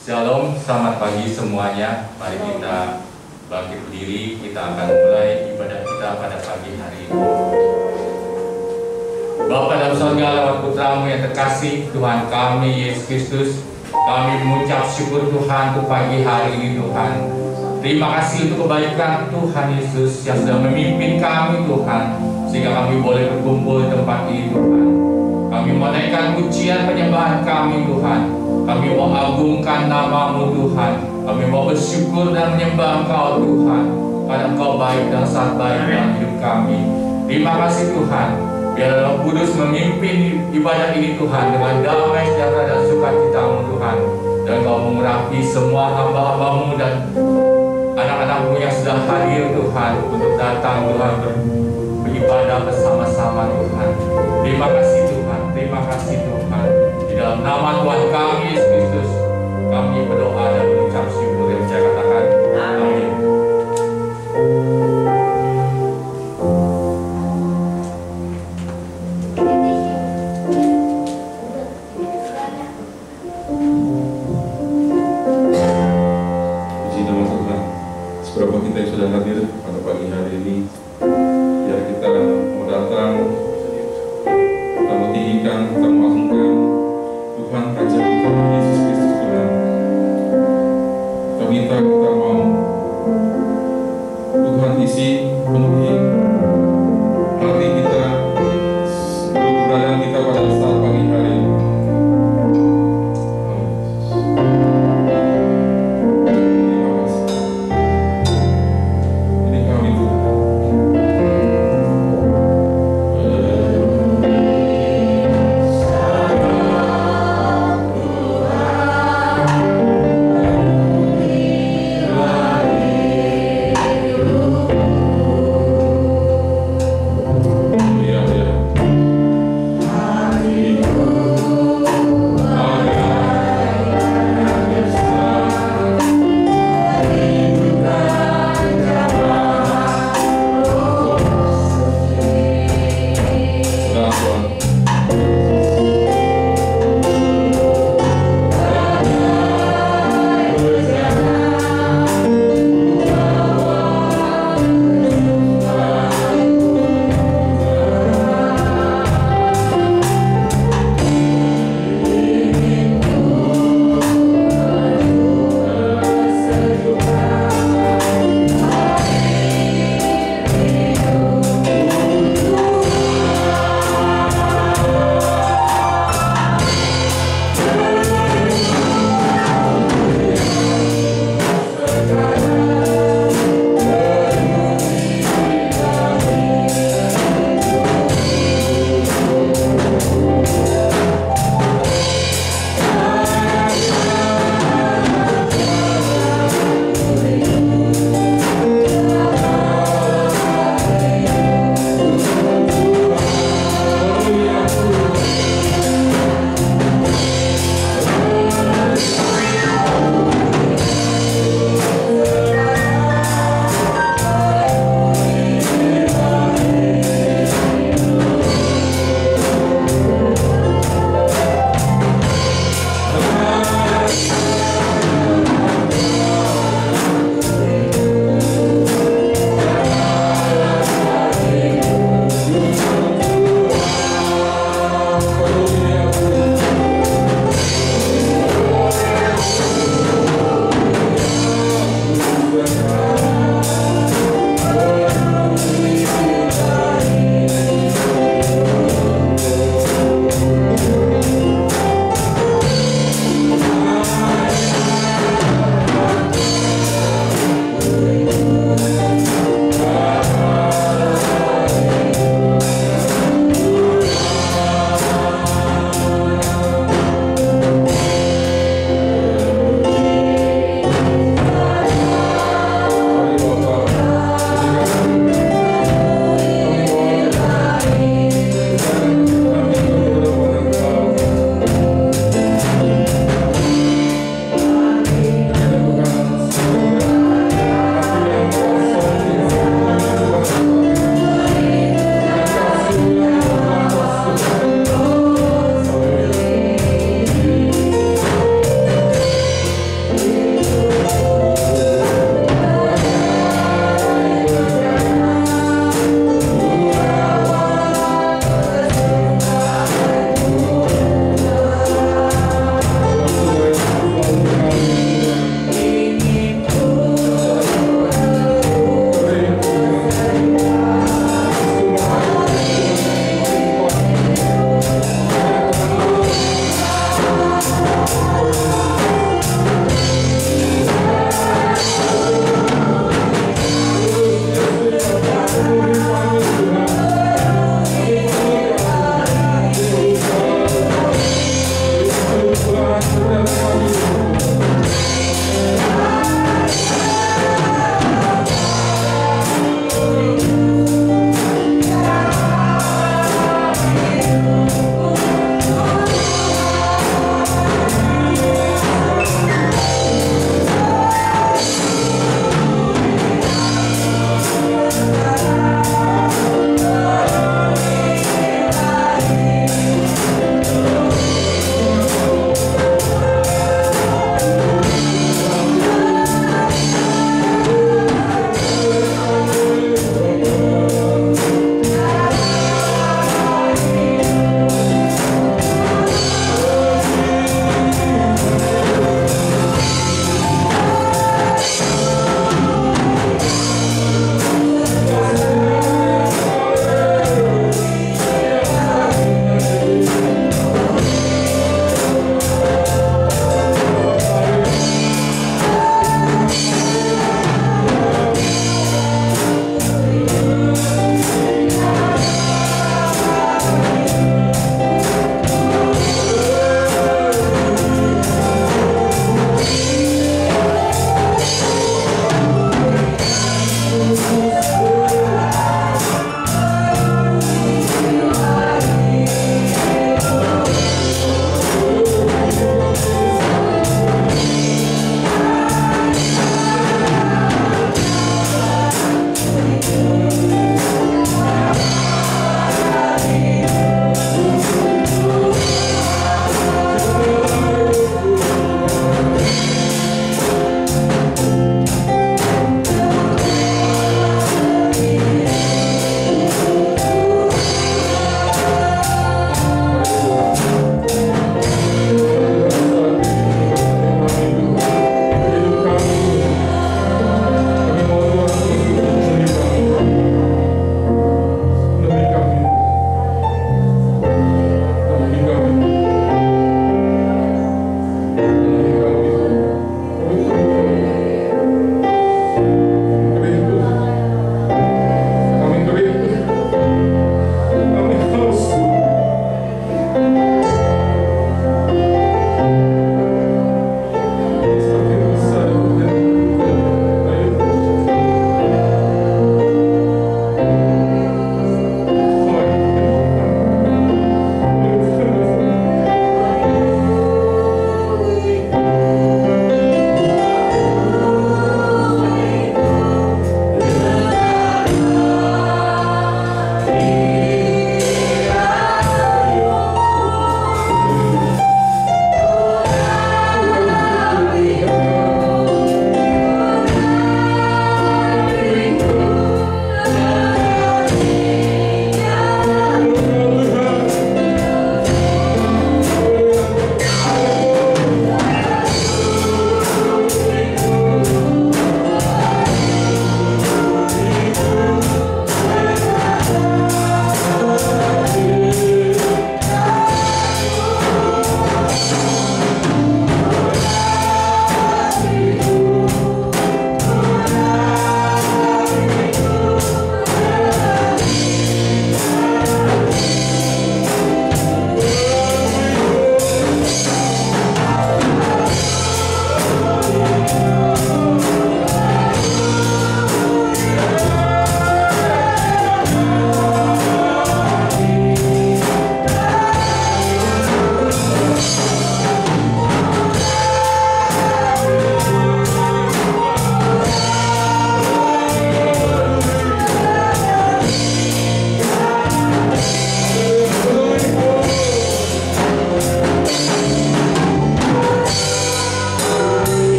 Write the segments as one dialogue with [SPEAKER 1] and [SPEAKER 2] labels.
[SPEAKER 1] Shalom, selamat pagi semuanya. Mari kita bangkit berdiri. Kita akan mulai ibadah kita pada pagi hari ini. Bapa dalam surga, lewat putramu yang terkasih, Tuhan kami Yesus Kristus, kami mengucap syukur Tuhan untuk pagi hari ini Tuhan. Terima kasih untuk kebaikan Tuhan Yesus yang sudah memimpin kami Tuhan, sehingga kami boleh berkumpul di tempat ini Tuhan. Kami menaikkan pujian penyembahan kami Tuhan. Kami mau agungkan nama-Mu Tuhan. Kami mau bersyukur dan menyembah Engkau Tuhan, karena Engkau baik dan sangat baik dalam hidup kami. Terima kasih Tuhan. Biar Roh Kudus memimpin ibadah ini Tuhan dengan damai sejahtera dan sukacita-Mu Tuhan. Dan Engkau mengurapi semua hamba-hamba-Mu dan anak-anak-Mu yang sudah hadir Tuhan untuk datang Tuhan beribadah bersama-sama Tuhan. Terima kasih Tuhan. Terima kasih Tuhan. Di dalam nama Tuhan kami Yesus Kristus, kami berdoa dan mengucap syukur yang saya katakan. Amin.
[SPEAKER 2] Puji nama Tuhan. Seberapa kita yang sudah hadir pada pagi hari ini, biar kita mau datang, kita mau tinggikan, kita mau agungkan Tuhan, Raja Tuhan Yesus Kristus Tuhan. Kita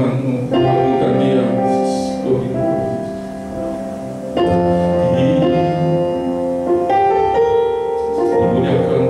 [SPEAKER 2] Tuhan-Mu, kabulkan dia. Dimuliakan Engkau.
[SPEAKER 3] Dimuliakan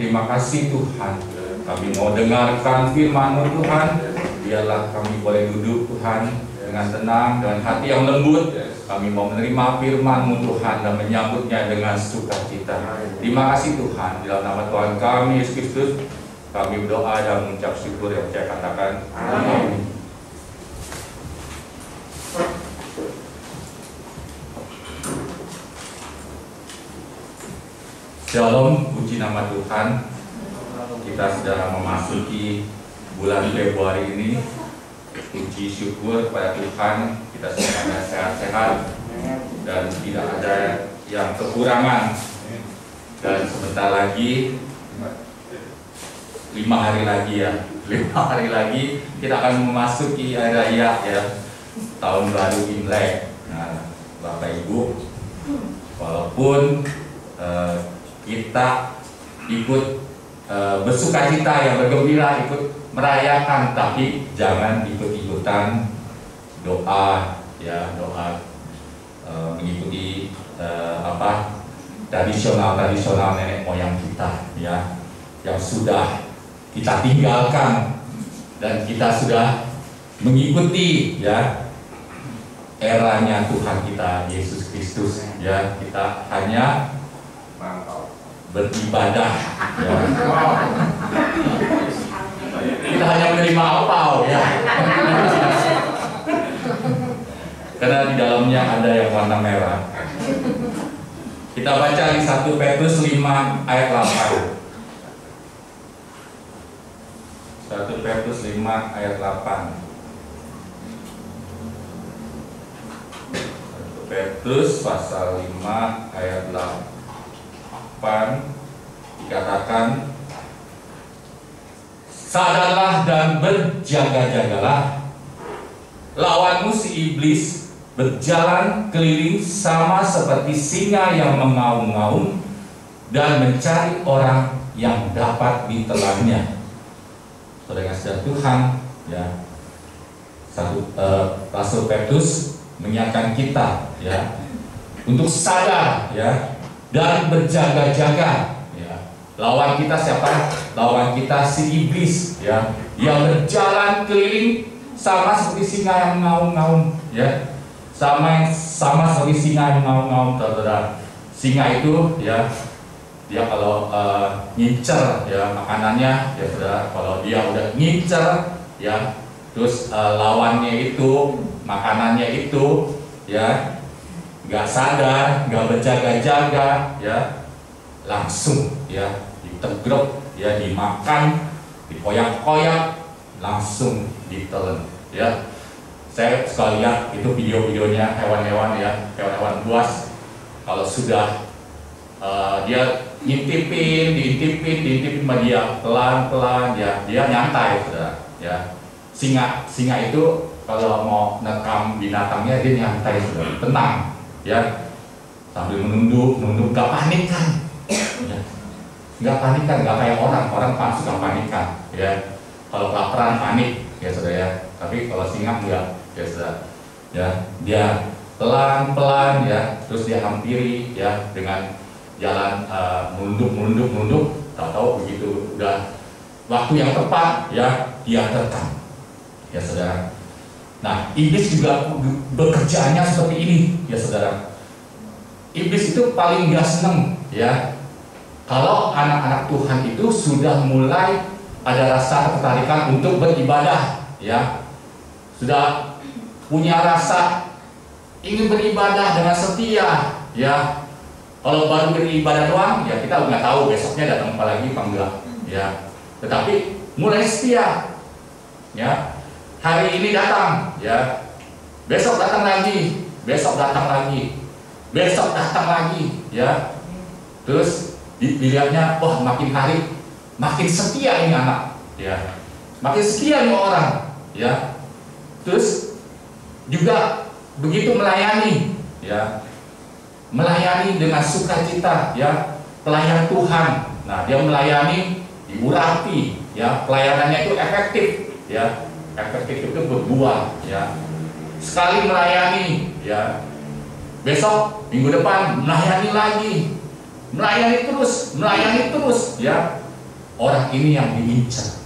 [SPEAKER 1] terima kasih Tuhan. Kami mau dengarkan firman-Mu Tuhan. Biarlah kami boleh duduk Tuhan dengan tenang, dengan hati yang lembut. Kami mau menerima firman-Mu Tuhan dan menyambutnya dengan sukacita. Terima kasih Tuhan. Dalam nama Tuhan kami Yesus Kristus, kami berdoa dan mengucap syukur yang saya katakan. Amin. Shalom, puji nama Tuhan. Kita sudah memasuki bulan Februari ini. Puji syukur kepada Tuhan, kita semuanya sehat-sehat dan tidak ada yang kekurangan. Dan sebentar lagi 5 hari lagi ya, 5 hari lagi kita akan memasuki hari raya ya, tahun baru Imlek. Nah, Bapak Ibu, walaupun kita ikut bersukacita yang bergembira, ikut merayakan, tapi jangan ikut-ikutan doa ya, doa mengikuti tradisional nenek moyang kita ya, yang sudah kita tinggalkan dan kita sudah mengikuti ya eranya Tuhan kita Yesus Kristus ya. Kita hanya beribadah ya. Kita hanya menerima apau ya. Karena di dalamnya ada yang warna merah. Kita baca di 1 Petrus 5 ayat 8. 1 Petrus 5 ayat 8. 1 Petrus pasal 5 ayat 8 dikatakan, sadarlah dan berjaga-jagalah, lawanmu si iblis berjalan keliling sama seperti singa yang mengaum-ngaum dan mencari orang yang dapat ditelannya. Saudara kasih Tuhan ya, Rasul Petrus mengingatkan kita ya untuk sadar ya dan berjaga-jaga ya. Lawan kita siapa? Lawan kita si iblis ya, yang berjalan keliling sama seperti singa yang mengaum-ngaum ya. Sama seperti singa yang mengaum-ngaum, saudara. Singa itu ya, dia kalau ngincer ya makanannya ya saudara, kalau dia udah ngincer ya, terus lawannya itu makanannya itu ya nggak sadar, nggak berjaga-jaga ya, langsung ya ditegrok ya, dimakan, dikoyak-koyak, langsung ditelan ya. Saya suka lihat itu video-videonya hewan-hewan ya, hewan-hewan buas kalau sudah dia diintipin sama dia pelan-pelan ya, dia nyantai saudara ya. Singa itu kalau mau nekam binatangnya dia nyantai saudara, tenang ya, sambil menunduk gak panik kan ya. Gak panikan, gak kayak orang suka panikan ya. Kalau kelaparan panik ya saudara ya, tapi kalau singa enggak ya saudara ya. Dia pelan-pelan ya, terus dia hampiri ya dengan jalan menunduk, tahu-tahu begitu udah waktu yang tepat ya, dia terkam ya saudara. Nah, iblis juga bekerjaannya seperti ini ya saudara. Iblis itu paling gak seneng ya kalau anak-anak Tuhan itu sudah mulai ada rasa ketertarikan untuk beribadah ya, sudah punya rasa ingin beribadah dengan setia ya. Kalau baru beribadah doang ya kita nggak tahu besoknya datang apa lagi apa enggak ya, tetapi mulai setia ya. Hari ini datang ya, besok datang lagi, besok datang lagi ya. Terus dilihatnya, wah makin hari makin setia ini anak ya, makin setia ini orang ya. Terus juga begitu melayani ya, melayani dengan sukacita ya, pelayan Tuhan. Nah, dia melayani Ibu Rati ya, pelayanannya itu efektif ya. Efektif itu berbuah ya. Sekali melayani ya, besok minggu depan melayani lagi, melayani terus ya. orang ini yang diincar,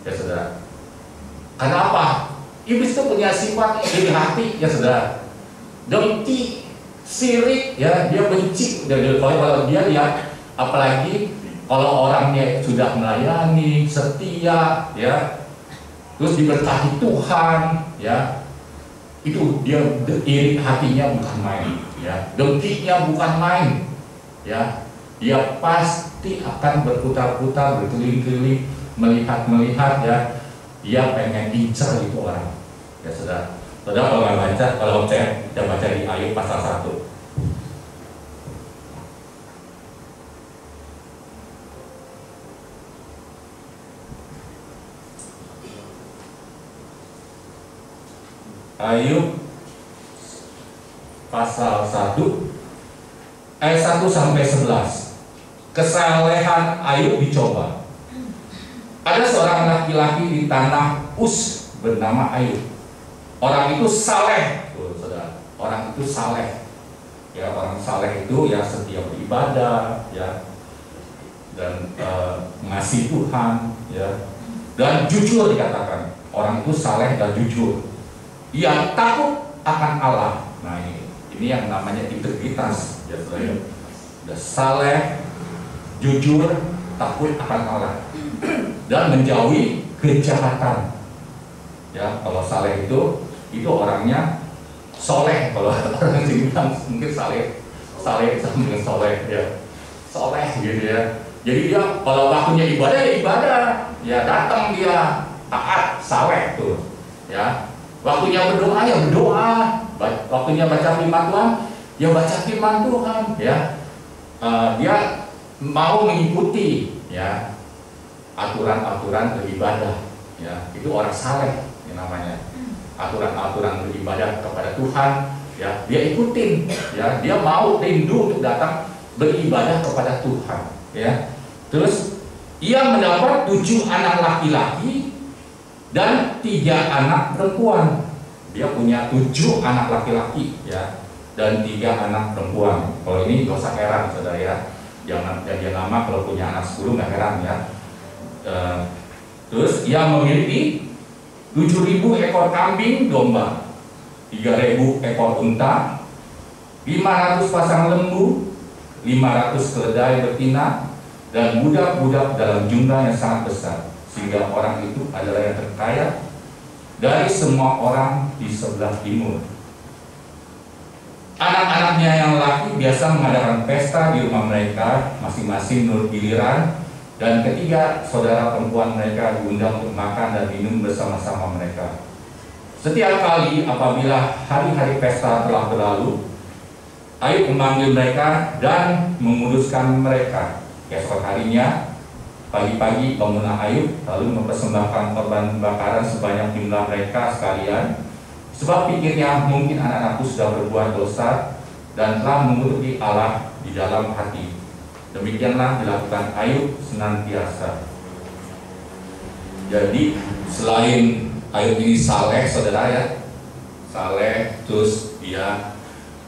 [SPEAKER 1] ya saudara. Karena apa? Iblis itu punya sifat iri hati, ya saudara. Dengki, sirik, ya, dia benci. Kalau dia lihat, apalagi kalau orangnya sudah melayani, setia, ya, terus diberkati Tuhan, ya, itu dia iri hatinya bukan main, ya, dengkinya bukan main, ya, dia pasti akan berputar-putar, berkeliling-keliling, melihat, ya, dia pengen incar itu orang, ya saudara. Saudara kalau nggak baca, kalau kita baca di Ayub pasal 1. Ayub pasal 1 ayat 1 sampai 11. Kesalehan Ayub dicoba. Ada seorang laki-laki di tanah Uz bernama Ayub. Orang itu saleh, saudara. Orang itu saleh. Ya, orang saleh itu ya setia beribadah, ya, dan mengasihi Tuhan, ya, dan jujur dikatakan. Orang itu saleh dan jujur. Ia takut akan Allah. Nah, ini yang namanya integritas, ya saudara. Sudah saleh, jujur, takut akan Allah, dan menjauhi kejahatan. Ya, kalau saleh itu orangnya soleh. Kalau orang sini bilang mungkin saleh sama dengan soleh, ya, soleh gitu ya. Jadi dia kalau waktunya ibadah ya ibadah, ya datang dia taat, saleh tuh, ya. Waktunya berdoa ya berdoa, waktunya baca firman Tuhan ya baca firman Tuhan, ya. Dia mau mengikuti, ya, aturan-aturan beribadah, ya, itu orang saleh yang namanya. Aturan-aturan beribadah kepada Tuhan, ya, dia ikutin, ya, dia mau rindu untuk datang beribadah kepada Tuhan, ya. Terus ia mendapat 7 anak laki-laki dan 3 anak perempuan. Dia punya 7 anak laki-laki, ya, dan 3 anak perempuan. Kalau ini gak usah heran, saudara, ya. Jangan jadi lama kalau punya anak 10 nggak heran, ya. Terus ia memiliki 7.000 ekor kambing domba, 3.000 ekor unta, 500 pasang lembu, 500 keledai betina, dan budak-budak dalam jumlah yang sangat besar, sehingga orang itu adalah yang terkaya dari semua orang di sebelah timur. Anak-anaknya yang laki biasa mengadakan pesta di rumah mereka masing-masing menurut giliran, dan ketiga saudara perempuan mereka diundang untuk makan dan minum bersama-sama mereka. Setiap kali apabila hari-hari pesta telah berlalu, Ayub memanggil mereka dan menguduskan mereka. Esok harinya pagi-pagi bangunlah Ayub lalu mempersembahkan korban bakaran sebanyak jumlah mereka sekalian, sebab pikirnya mungkin anak-anakku sudah berbuat dosa dan telah mengutuki Allah di dalam hati. Demikianlah dilakukan Ayub senantiasa. Jadi selain Ayub ini saleh, saudara, ya, saleh, terus dia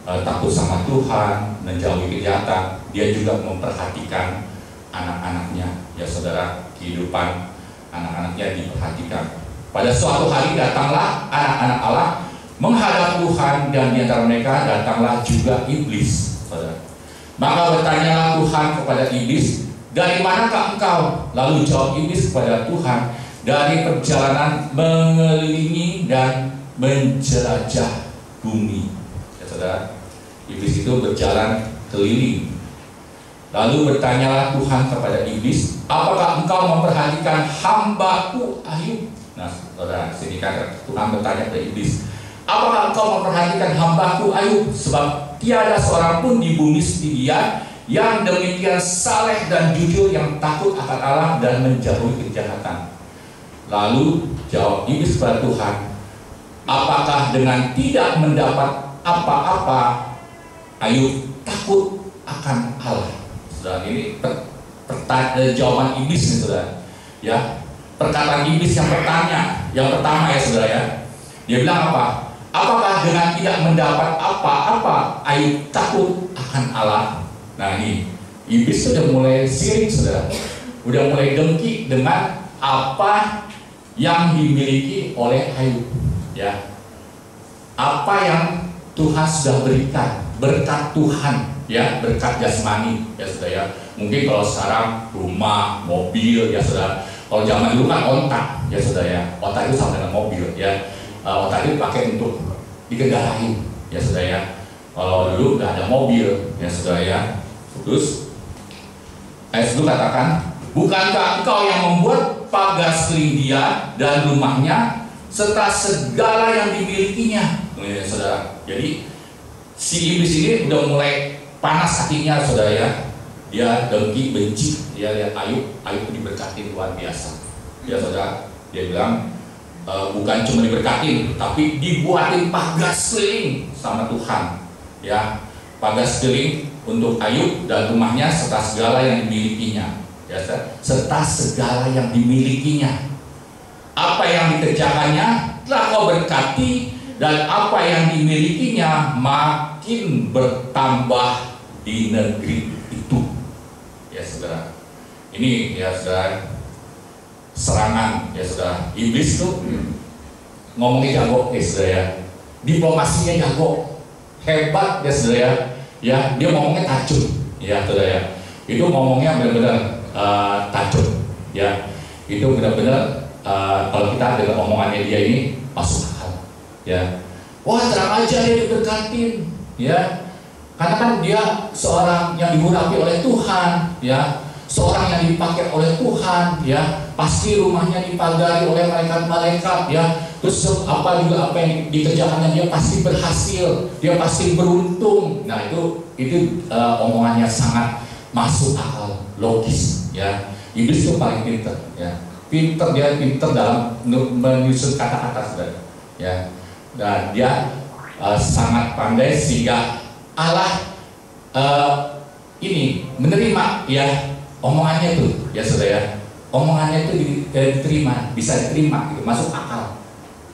[SPEAKER 1] takut sama Tuhan, menjauhi kejahatan, dia juga memperhatikan anak-anaknya, ya saudara. Kehidupan anak-anaknya diperhatikan. Pada suatu hari datanglah anak-anak Allah menghadap Tuhan, dan di antara mereka datanglah juga iblis, saudara. Maka bertanyalah Tuhan kepada iblis, dari manakah engkau? Lalu jawab iblis kepada Tuhan, dari perjalanan mengelilingi dan menjelajah bumi. Ya saudara, iblis itu berjalan keliling. Lalu bertanyalah Tuhan kepada iblis, apakah engkau memperhatikan hamba-Ku Ayub? Nah saudara, sini kan Tuhan bertanya kepada iblis, apakah engkau memperhatikan hamba-Ku Ayub? Sebab tiada seorang pun di bumi seperti dia yang demikian saleh dan jujur, yang takut akan Allah dan menjauhi kejahatan. Lalu jawab iblis kepada Tuhan, apakah dengan tidak mendapat apa-apa Ayub takut akan Allah? Saudara, ini jawaban iblis nih, saudara, ya. Perkataan iblis yang pertama, ya saudara, ya. Dia bilang apa? Apakah dengan tidak mendapat apa-apa Ayub takut akan Allah? Nah ini iblis sudah mulai sirik, saudara. udah mulai dengki dengan apa yang dimiliki oleh Ayub, ya. Apa yang Tuhan sudah berikan, berkat Tuhan, ya, berkat jasmani, ya sudah ya. Mungkin kalau sekarang rumah, mobil, ya sudah. Kalau zaman dulu kan ontak, ya sudah ya. Ontak itu sama dengan mobil, ya. Ontak itu pakai untuk dikendarai, ya sudah ya. Kalau dulu nggak ada mobil, ya sudah ya. Terus ayat 1 katakan, bukankah engkau yang membuat pagar sekeliling dia dan rumahnya serta segala yang dimilikinya, ya saudara. Jadi si iblis ini udah mulai panas hatinya, saudara ya. Dia dengki, benci, dia lihat Ayub diberkati luar biasa, ya saudara. Dia bilang bukan cuma diberkatin, tapi dibuatin pagar sekeliling sama Tuhan, ya. Pagar sekeliling untuk Ayub dan rumahnya serta segala yang dimilikinya, ya, serta segala yang dimilikinya. Apa yang dikerjakannya telah kau berkati, dan apa yang dimilikinya makin bertambah di negeri itu, ya saudara. Ini ya saudara, serangan, ya saudara. Iblis tuh ngomongnya jago, ya saudara ya. Diplomasinya jago, hebat, ya saudara ya. Ya, dia ngomongnya tajam, ya saudara ya. Itu ngomongnya benar-benar tajam, ya. Itu benar-benar kalau kita dengar omongannya dia ini masuk akal, ya. Wah, terang aja dia diberkatin, ya. Karena kan dia seorang yang diurapi oleh Tuhan, ya. Seorang yang dipakai oleh Tuhan, ya. Pasti rumahnya dipagari oleh malaikat-malaikat, ya. Terus apa yang dikerjakannya dia pasti berhasil, dia pasti beruntung. Nah, itu omongannya sangat masuk akal, logis, ya. Iblis itu paling pintar, ya. Dia pintar dalam menyusun kata-kata, saudara, ya. Dan dia sangat pandai sehingga Allah ini menerima, ya, omongannya itu, ya saudara ya. Omongannya itu diterima, bisa diterima, gitu, masuk akal.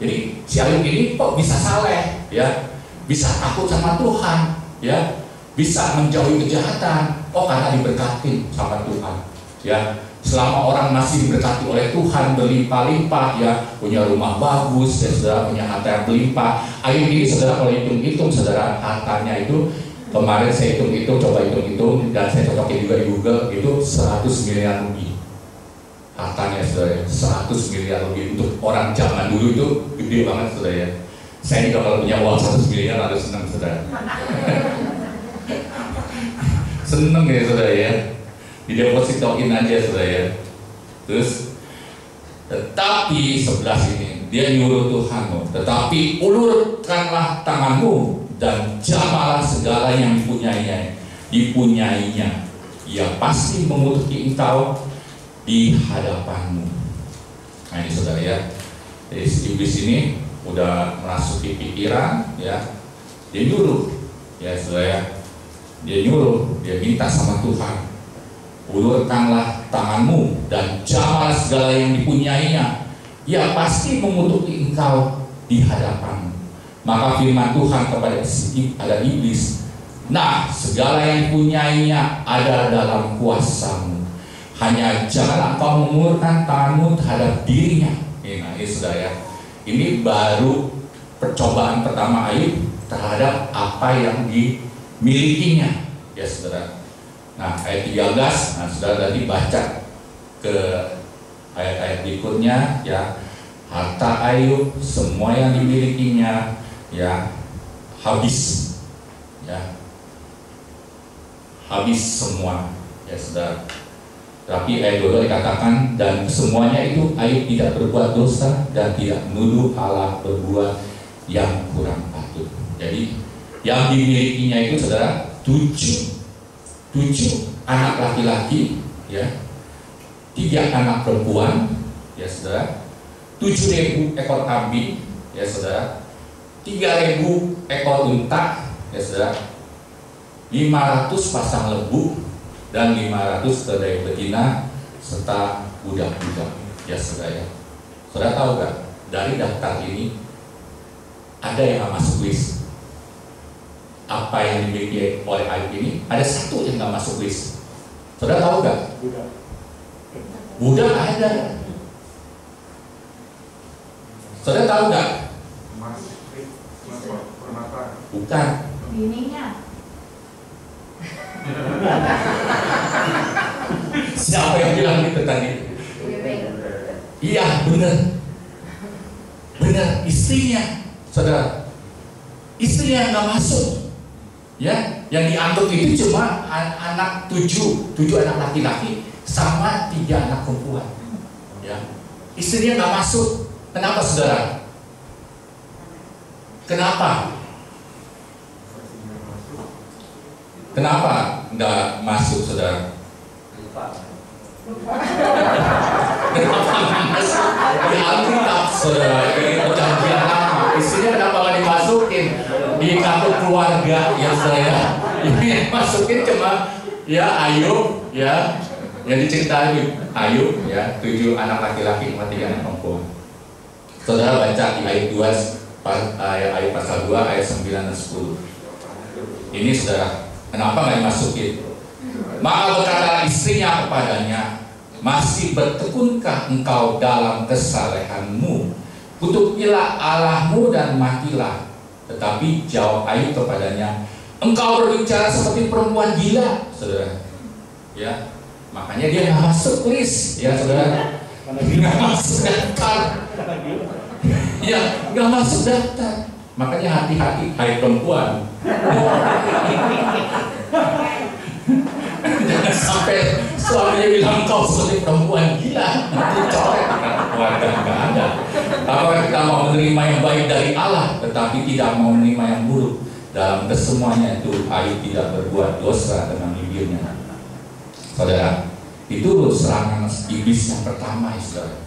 [SPEAKER 1] Jadi si Ayub ini kok bisa saleh, ya, bisa takut sama Tuhan, ya, bisa menjauhi kejahatan. Oh, karena diberkati sama Tuhan, ya. Selama orang masih diberkati oleh Tuhan berlimpah-limpah, ya, punya rumah bagus, ya saudara, punya harta yang berlimpah. Ayub ini saudara, kalau hitung-hitung saudara, hartanya itu kemarin saya hitung-hitung, coba hitung-hitung, dan saya cocokin juga di Google, itu 100 miliar lebih. Hartanya saudara, 100 miliar lebih. Untuk orang zaman dulu itu gede banget, saudara ya. Saya juga kalau punya uang 100 miliar harus senang, saudara. Seneng ya saudara ya. Didepositoin aja, saudara ya. Terus tetapi 11 ini dia nyuruh Tuhan, tetapi ulurkanlah tanganmu dan jamalah segala yang dipunyainya. Ia pasti mengutuki engkau di hadapanmu. Nah, ini saudara ya. Jadi iblis ini udah merasuki pikiran, ya. Dia nyuruh, ya saudara ya. Dia nyuruh, dia minta sama Tuhan, ulurkanlah tanganmu dan jamalah segala yang dipunyainya. Ia pasti mengutuki engkau di hadapanmu. Maka firman Tuhan kepada iblis, nah, segala yang dipunyainya ada dalam kuasamu. Hanya jangan engkau mengulurkan tanganmu terhadap dirinya. Nah, ini saudara ya. Ini baru percobaan pertama Ayub terhadap apa yang dimilikinya, ya saudara. Nah, ayat 13, nah saudara tadi baca ke ayat-ayat berikutnya, ya. Harta Ayub, semua yang dimilikinya, ya, habis, ya. Habis semua, ya saudara. Tapi ayat 2 dikatakan, dan semuanya itu Ayub tidak berbuat dosa dan tidak menuduh Allah berbuat yang kurang patut. Jadi yang dimilikinya itu saudara 7 anak laki-laki, ya, 3 anak perempuan, ya saudara, 7.000 ekor kambing, ya saudara, 3.000 ekor unta, ya saudara, 500 pasang lembu, dan 500 keledai betina serta budak-budak, ya saudara. Saudara tahu gak, dari daftar ini ada yang gak masuk list. Apa yang dimiliki oleh Ayub ini ada 1 yang gak masuk list. Saudara tahu gak? Budak ada. Saudara tahu nggak? Bukan.
[SPEAKER 3] Bininya.
[SPEAKER 1] Siapa yang bilang gitu tadi? Iya, benar. Benar, istrinya, saudara. Istrinya yang nggak masuk. Ya, yang dianggap itu cuma anak tujuh anak laki-laki sama 3 anak perempuan. Ya, istrinya nggak masuk. Kenapa, saudara? Kenapa? Kenapa nggak masuk, saudara? Kenapa nggak masuk? Di Alkitab, saudara, ini perjanjian lama. Istrinya kenapa nggak dimasukin di kartu keluarga, ya saudara? Ini masukin cuma ya Ayub, ya yang diceritain Ayub, ya 7 anak laki-laki sama 3 anak perempuan. Saudara baca di ayat 2, ayat pasal 2 ayat 9 dan 10. Ini saudara, kenapa nggak dimasukin? Maka berkatalah istrinya kepadanya, masih bertekunkah engkau dalam kesalehanmu? Kutukilah Allahmu dan matilah. Tetapi jawab Ayub kepadanya, engkau berbicara seperti perempuan gila, saudara. Ya, makanya dia nggak masuk list, ya saudara. Nggak masuk daftar. Ya, nggak masuk daftar. Makanya hati-hati, hai perempuan. Jangan sampai suaminya bilang kau seperti perempuan gila, nanti coret keluarga. Nggak ada. Apakah kita mau menerima yang baik dari Allah, tetapi tidak mau menerima yang buruk? Dalam kesemuanya itu Ayub tidak berbuat dosa dengan bibirnya. Saudara, itu serangan iblis yang pertama, saudara.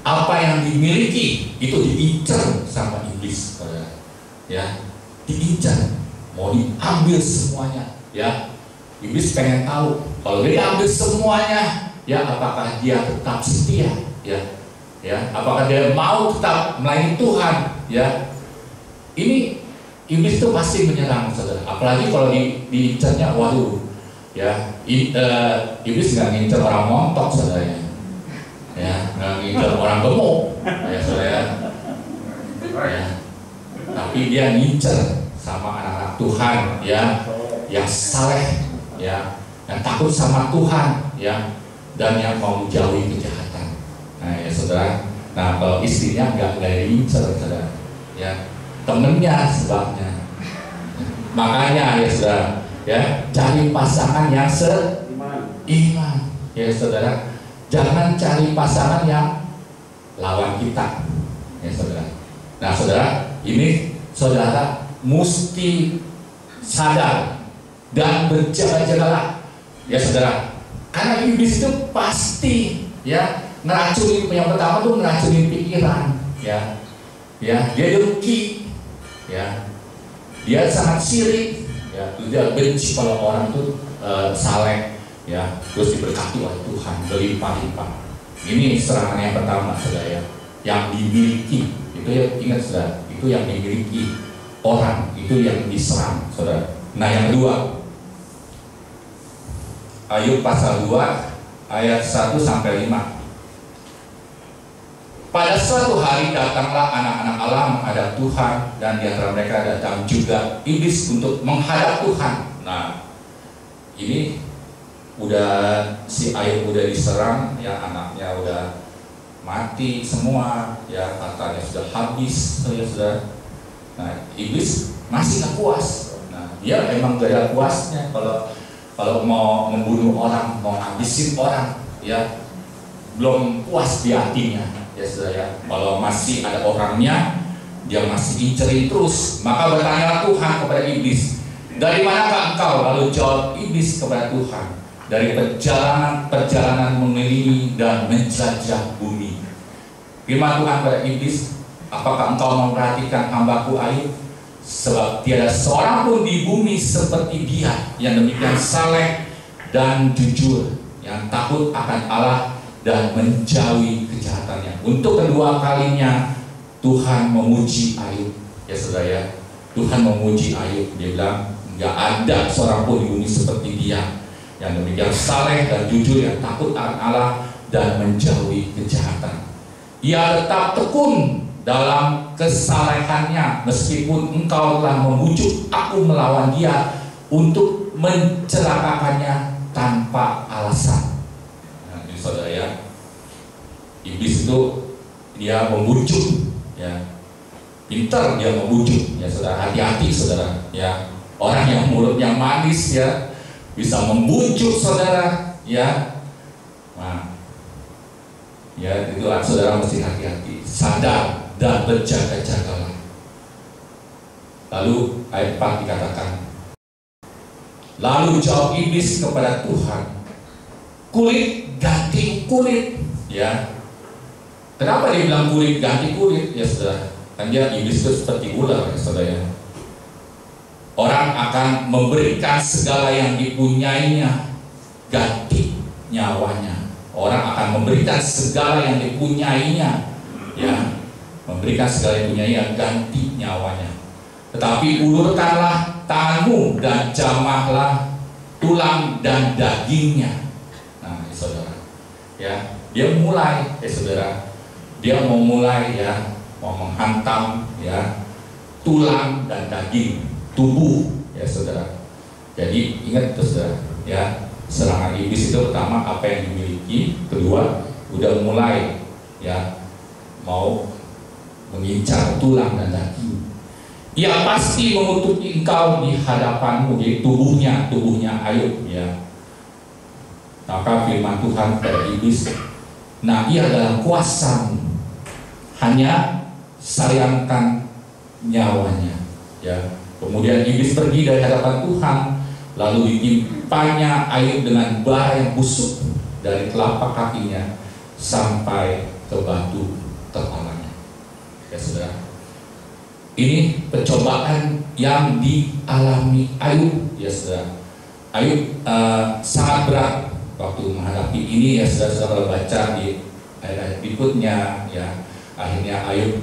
[SPEAKER 1] Apa yang dimiliki itu diincar sama iblis, saudara. Ya, diincar, mau diambil semuanya. Ya, iblis pengen tahu kalau dia ambil semuanya, ya apakah dia tetap setia? Ya, apakah dia mau tetap melayani Tuhan? Ya, ini iblis itu pasti menyerang, saudara. Apalagi kalau diincarnya, waduh. Ya, iblis nggak ngincer orang montok, saudara. Ya, nggak ngincer orang gemuk, ya saudara. Ya, tapi dia ngincer sama anak-anak Tuhan, ya, yang saleh, ya, yang takut sama Tuhan, ya, dan yang mau menjauhi kejahatan. Nah, ya saudara. Nah, kalau istrinya nggak diincer, saudara, ya, temennya sebabnya. Makanya, ya saudara. Ya, cari pasangan yang seiman, ya saudara. Jangan cari pasangan yang lawan kita, ya saudara. Nah, saudara, ini saudara mesti sadar dan berjaga-jagalah, ya saudara. Karena iblis itu pasti, ya, ngeracunin. Yang pertama tuh ngeracunin pikiran, ya, dia dengki, ya, dia sangat sirik. Ya, dia benci kalau orang itu saleh, ya, terus diberkati oleh Tuhan berlimpah-limpah. Ini serangan yang pertama, saudara, ya, yang dimiliki. Itu ya, ingat saudara, itu yang dimiliki orang, itu yang diserang, saudara. Nah, yang kedua, Ayub pasal 2 ayat 1-5. Pada suatu hari datanglah anak-anak Allah menghadap Tuhan, dan di antara mereka datang juga iblis untuk menghadap Tuhan. Nah, ini udah si Ayub udah diserang, ya, anaknya udah mati semua, ya, katanya sudah habis, ya sudah. Nah, iblis masih nggak puas. Nah, dia emang gak ada puasnya kalau mau membunuh orang, mau habisin orang, ya, belum puas di hatinya. Ya saudara, kalau masih ada orangnya, dia masih incerin terus. Maka bertanyalah Tuhan kepada iblis, dari manakah engkau? Lalu jawab iblis kepada Tuhan, dari perjalanan mengelilingi dan menjajah bumi. Firman Tuhan kepada iblis, apakah engkau memperhatikan hambaku Ayub? Sebab tiada seorang pun di bumi seperti dia, yang demikian saleh dan jujur, yang takut akan Allah dan menjauhi kejahatannya. Untuk kedua kalinya Tuhan memuji Ayub, ya saudara, ya. Tuhan memuji Ayub. Dia bilang, nggak ada seorang pun di bumi seperti dia, yang demikian saleh dan jujur, yang takut akan Allah dan menjauhi kejahatan. Ia tetap tekun dalam kesalehannya meskipun engkau telah membujuk aku melawan dia untuk mencelakakannya tanpa alasan. Nah, ini saudara ya, iblis itu dia membujuk, ya, pintar dia membujuk, ya saudara. Hati-hati saudara, ya, orang yang mulutnya manis ya bisa membujuk saudara, ya. Nah, ya itulah saudara mesti hati-hati, sadar dan berjaga-jagalah. Lalu ayat 4 dikatakan, lalu jawab iblis kepada Tuhan, kulit ganti kulit, ya. Kenapa dia bilang kulit ganti kulit, ya saudara? Kan dia iblis itu seperti ular, ya saudara. Orang akan memberikan segala yang dipunyainya ganti nyawanya. Orang akan memberikan segala yang dipunyainya, ya, memberikan segala yang dipunyainya ganti nyawanya. Tetapi ulurkanlah tanganmu dan jamahlah tulang dan dagingnya. Nah, ya, saudara, ya, dia mulai, ya saudara, dia mau mulai, ya, mau menghantam, ya, tulang dan daging tubuh, ya saudara. Jadi ingat itu saudara, ya, serangan iblis itu pertama apa yang dimiliki, kedua udah mulai, ya, mau mengincar tulang dan daging. Ia pasti mengutuki engkau di hadapanmu, jadi tubuhnya Ayub, ya. Maka firman Tuhan kepada iblis, nah ia dalam kuasamu, hanya sayangkan nyawanya, ya. Kemudian iblis pergi dari hadapan Tuhan, lalu ditimpanya Ayub dengan bara yang busuk dari telapak kakinya sampai ke batu kepalanya. Ya saudara, ini pencobaan yang dialami Ayub, ya saudara. Ayub sangat berat waktu menghadapi ini, ya saudara. Baca di ayat-ayat berikutnya, ya, akhirnya Ayub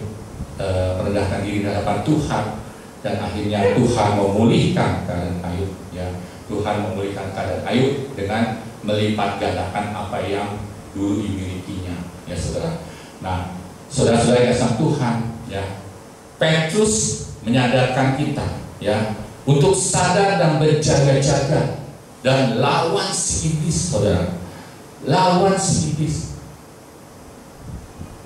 [SPEAKER 1] merendahkan diri di hadapan Tuhan, dan akhirnya Tuhan memulihkan keadaan Ayub, ya. Tuhan memulihkan keadaan Ayub dengan melipat gandakan apa yang dulu dimilikinya, ya saudara. Nah, saudara-saudara yang kasih Tuhan, ya, Petrus menyadarkan kita, ya, untuk sadar dan berjaga-jaga dan lawan si iblis, saudara. Lawan si iblis.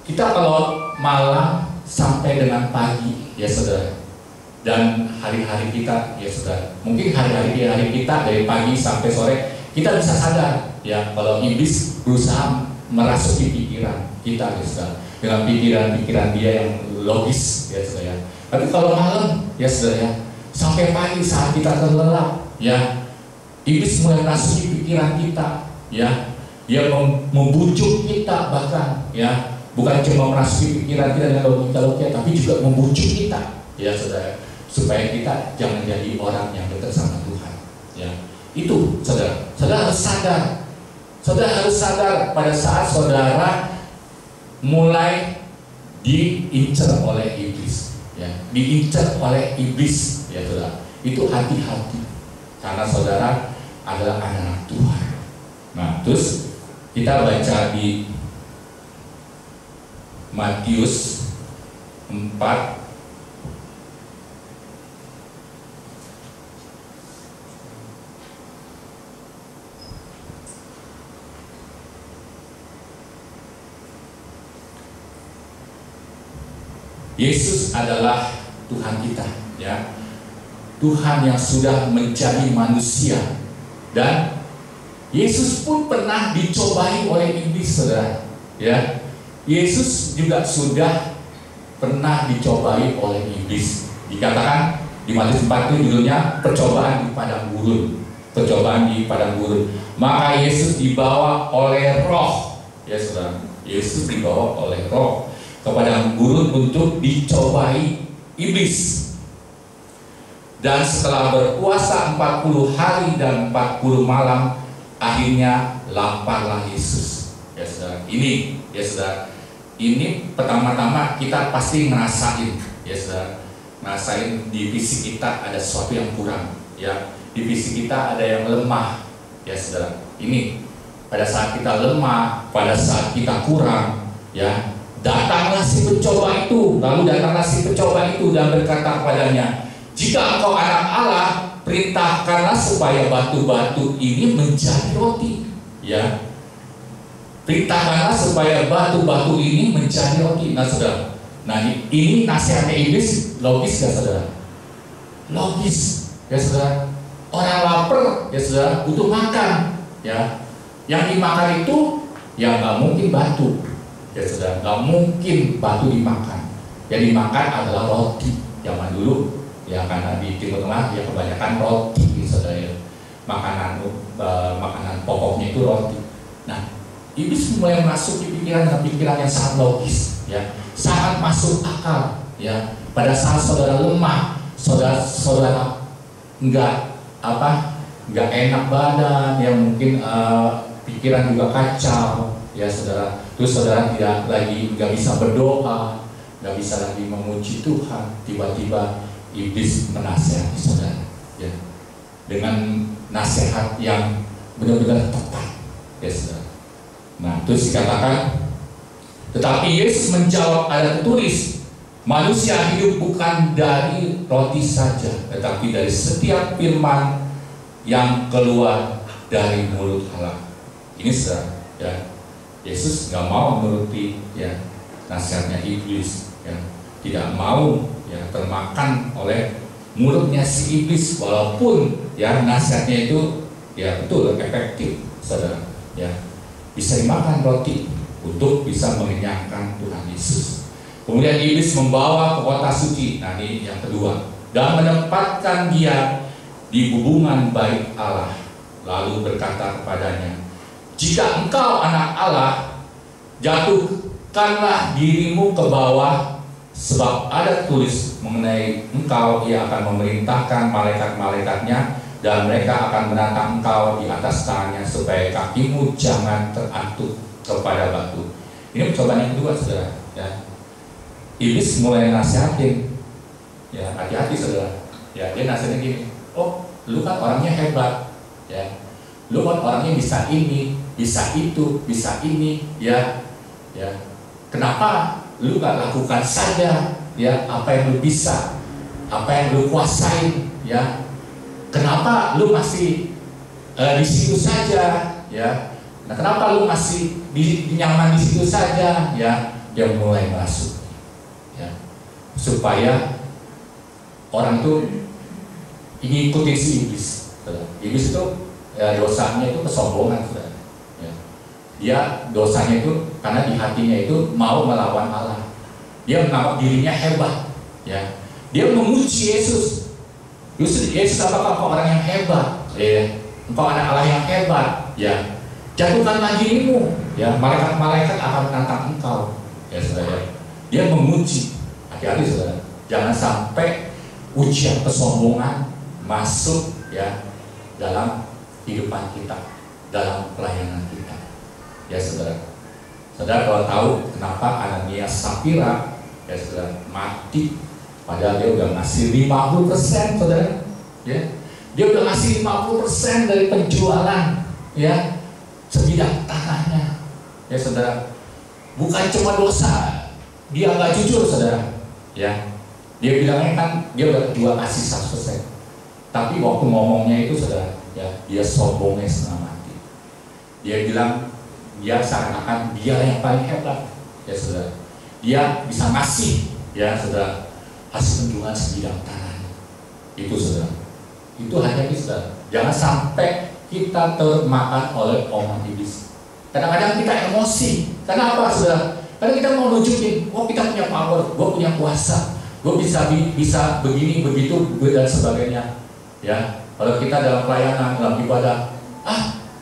[SPEAKER 1] Kita kalau malam sampai dengan pagi, ya saudara, dan hari-hari kita, ya saudara, mungkin hari-hari kita dari pagi sampai sore kita bisa sadar, ya, kalau iblis berusaha merasuki pikiran kita, ya saudara, dengan pikiran-pikiran dia yang logis, ya saudara. Tapi kalau malam, ya saudara, ya, sampai pagi saat kita terlelap, ya, iblis mulai merasuki pikiran kita, ya, dia membujuk kita bahkan, ya, bukan cuma merasuki pikiran kita dengan logika-logika, tapi juga membujuk kita, ya saudara, supaya kita jangan jadi orang yang dekat sama Tuhan, ya. Itu saudara, saudara harus sadar, saudara harus sadar pada saat saudara mulai diincar oleh iblis, ya, diincar oleh iblis, ya saudara. Itu hati-hati, karena saudara adalah anak Tuhan. Nah, terus kita baca di Matius 4 Yesus adalah Tuhan kita, ya. Tuhan yang sudah menjadi manusia, dan Yesus pun pernah dicobai oleh iblis, saudara, ya. Yesus juga sudah pernah dicobai oleh iblis. Dikatakan di Matius 4 itu judulnya percobaan di padang gurun. Percobaan di padang gurun. Maka Yesus dibawa oleh Roh, ya saudara. Yesus dibawa oleh Roh ke padang gurun untuk dicobai iblis. Dan setelah berpuasa 40 hari dan 40 malam, akhirnya laparlah Yesus. Ya saudara, ini, ya saudara, ini pertama-tama kita pasti ngerasain, ya saudara, ngerasain di fisik kita ada sesuatu yang kurang, ya, di fisik kita ada yang lemah, ya saudara. Ini pada saat kita lemah, pada saat kita kurang, ya, datanglah si pencoba itu, lalu datanglah si pencoba itu dan berkata kepadanya, jika engkau anak Allah, perintahkanlah supaya batu-batu ini menjadi roti. Ya, perintahkanlah supaya batu-batu ini menjadi roti. Nah, saudara, nah ini nasihatnya iblis, logis ya saudara? Logis, ya saudara. Orang lapar, ya saudara, butuh makan, ya. Yang dimakan itu, ya nggak mungkin batu, ya saudara. Nggak mungkin batu dimakan. Yang dimakan adalah roti. Zaman dulu, ya karena di Timur Tengah, ya kebanyakan roti, saudara. Ya. Makanan pokoknya itu roti. Nah, iblis mulai masuk di pikiran yang sangat logis, ya, sangat masuk akal, ya. Pada saat saudara lemah, saudara nggak enak badan, yang mungkin pikiran juga kacau, ya saudara. Terus saudara nggak bisa berdoa, nggak bisa lagi memuji Tuhan. Tiba-tiba iblis menasihati saudara, ya, dengan nasihat yang benar-benar tepat, ya saudara. Nah, terus dikatakan, tetapi Yesus menjawab, ada tertulis, manusia hidup bukan dari roti saja, tetapi dari setiap firman yang keluar dari mulut Allah. Ini saudara, ya, Yesus nggak mau menuruti, ya, nasihatnya iblis, ya, tidak mau, ya, termakan oleh mulutnya si iblis, walaupun, ya, nasihatnya itu, ya, betul efektif, saudara, ya, bisa dimakan roti untuk bisa mengenyangkan Tuhan Yesus. Kemudian iblis membawa ke kota suci, nah ini yang kedua, dan menempatkan dia di hubungan baik Allah, lalu berkata kepadanya, jika engkau anak Allah, jatuhkanlah dirimu ke bawah, sebab ada tulis mengenai engkau, ia akan memerintahkan malaikat-malaikatnya, dan mereka akan menatang engkau di atas tangannya, supaya kakimu jangan terantuk kepada batu. Ini percobaan yang kedua, saudara, ya. Iblis mulai nasihatin, ya, hati-hati saudara, ya, dia nasihatin gini, oh, lu kan orangnya hebat, ya, lu kan orangnya bisa ini, bisa itu, bisa ini, ya, ya, kenapa lu gak lakukan saja, ya, apa yang lu bisa, apa yang lu kuasain, ya, kenapa lu masih di situ saja, ya, nah kenapa lu masih nyaman di situ saja, ya, dia mulai masuk, ya, supaya orang itu ingin ikutin si iblis. Iblis itu, ya, dosanya itu kesombongan, saudara. Ya. Dia dosanya itu karena di hatinya itu mau melawan Allah. Dia menganggap dirinya hebat, ya. Dia memuji Yesus. Yesus, apakah engkau orang yang hebat? Ya. Engkau anak Allah yang hebat, ya. Jatuhkanlah dirimu, ya. Malaikat-malaikat akan menantang engkau, ya saudara. Dia memuji. Hati-hati saudara. Jangan sampai ujian kesombongan masuk, ya, dalam kehidupan kita, dalam pelayanan kita, ya saudara. Saudara kalau tahu kenapa Ananias Sapira, ya saudara, mati, padahal dia udah ngasih 50%, saudara, ya, dia udah ngasih 50% dari penjualan, ya, sebidang tanahnya, ya saudara. Bukan cuma dosa, dia nggak jujur, saudara, ya. Dia bilangnya kan dia udah jual kasih 100%, tapi waktu ngomongnya itu, saudara, ya, dia sombongnya setengah mati. Dia bilang dia seakan-akan dia yang paling hebat, ya saudara. Dia bisa ngasih, ya saudara, hasil penjualan sebidang tanah. Itu saudara. Itu hanya bisa. Jangan sampai kita termakan oleh omongan iblis. Kadang-kadang kita emosi. Kenapa saudara? Karena kita mau nunjukin, oh kita punya power, gue punya kuasa, gue bisa begini, begitu, dan sebagainya. Ya, kalau kita dalam pelayanan, dalam ibadah,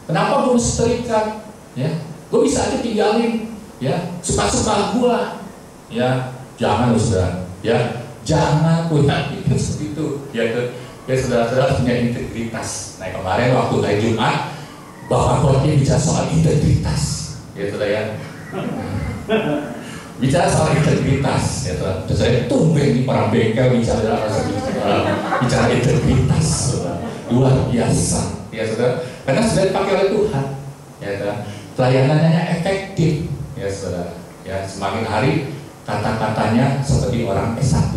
[SPEAKER 1] kenapa gue mesti terikat? Ya, gue bisa aja tinggalin, ya, suka-suka gue, ya, jangan loh saudara, ya, jangan punya itu seperti itu, ya saudara-saudara punya integritas. Nah kemarin waktu hari Jumat, Bapak Kondi bicara soal integritas, ya saudara, ya. Bicara soal integritas, ya saudara. Saya tumben di para bengkel bicara integritas, luar biasa, ya saudara. Karena sudah dipakai oleh Tuhan, ya kan? Pelayanannya efektif, ya saudara. Ya, semakin hari kata-katanya seperti orang S1,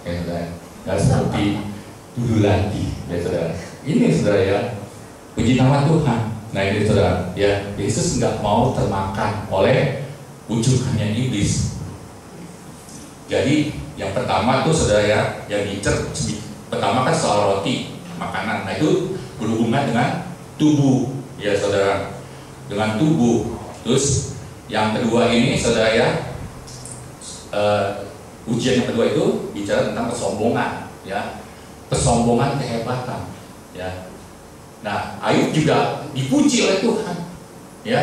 [SPEAKER 1] ya saudara. Dan seperti dulu lagi, ya saudara. Ini saudara ya, puji nama Tuhan. Nah ini saudara, ya Yesus nggak mau termakan oleh ujukannya iblis. Jadi yang pertama tuh saudara ya, yang diincer pertama kan soal roti, makanan. Nah itu berhubungan dengan tubuh, ya saudara, dengan tubuh. Terus yang kedua ini saudara ya, ujian yang kedua itu bicara tentang kesombongan, ya, kesombongan kehebatan, ya. Nah Ayub juga dipuji oleh Tuhan, ya,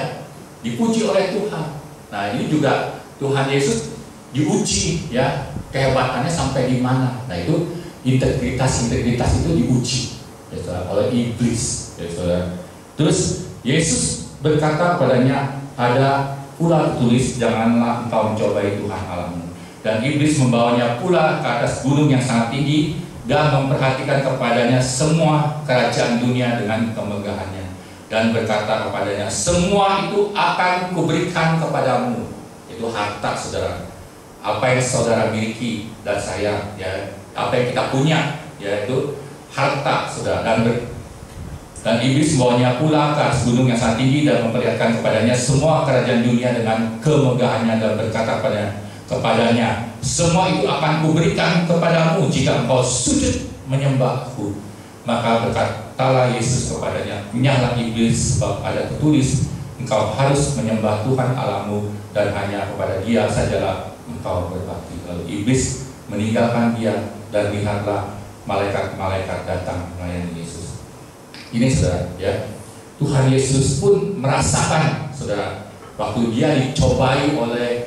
[SPEAKER 1] dipuji oleh Tuhan. Nah ini juga Tuhan Yesus diuji, ya, kehebatannya sampai di mana. Nah itu integritas itu diuji, ya saudara, oleh iblis, ya saudara. Terus Yesus berkata kepadanya, ada pula tertulis, janganlah engkau mencobai Tuhan Allahmu. Dan iblis membawanya pula ke atas gunung yang sangat tinggi dan memperhatikan kepadanya semua kerajaan dunia dengan kemegahannya, dan berkata kepadanya, semua itu akan kuberikan kepadamu. Itu harta saudara, apa yang saudara miliki dan saya, ya, apa yang kita punya, yaitu harta saudara. Dan iblis membawanya pula ke atas gunung yang sangat tinggi dan memperlihatkan kepadanya semua kerajaan dunia dengan kemegahannya, dan berkata kepadanya, semua itu akan kuberikan kepadamu jika engkau sujud menyembahku. Maka berkatalah Yesus kepadanya, nyala iblis, sebab ada tertulis, engkau harus menyembah Tuhan Allahmu, dan hanya kepada Dia sajalah engkau berbakti. Lalu iblis meninggalkan dia, dan lihatlah malaikat-malaikat datang melayani Yesus. Ini saudara, ya, Tuhan Yesus pun merasakan saudara, waktu dia dicobai oleh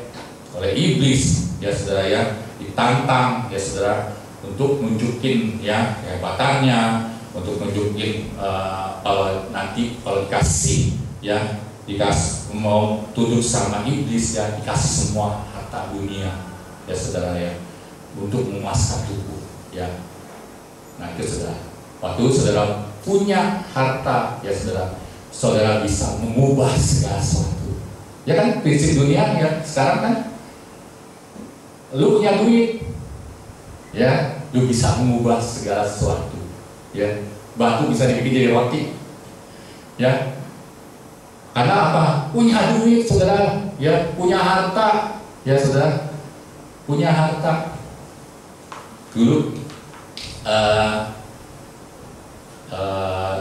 [SPEAKER 1] iblis, ya saudara ya, ditantang, ya saudara, untuk nunjukin ya kehebatannya, untuk nunjukin nanti kalau dikasih, ya, dikasih mau tunduk sama iblis, ya, dikasih semua harta dunia, ya saudara ya, untuk memuaskan tubuh, ya. Nah itu saudara, waktu saudara punya harta, ya saudara bisa mengubah segala sesuatu. Ya kan prinsip dunia ya sekarang kan, lu punya duit, ya, lu bisa mengubah segala sesuatu, ya, batu bisa dibikin jadi roti, ya, karena apa? Punya duit saudara, ya, punya harta, ya saudara, punya harta. Dulu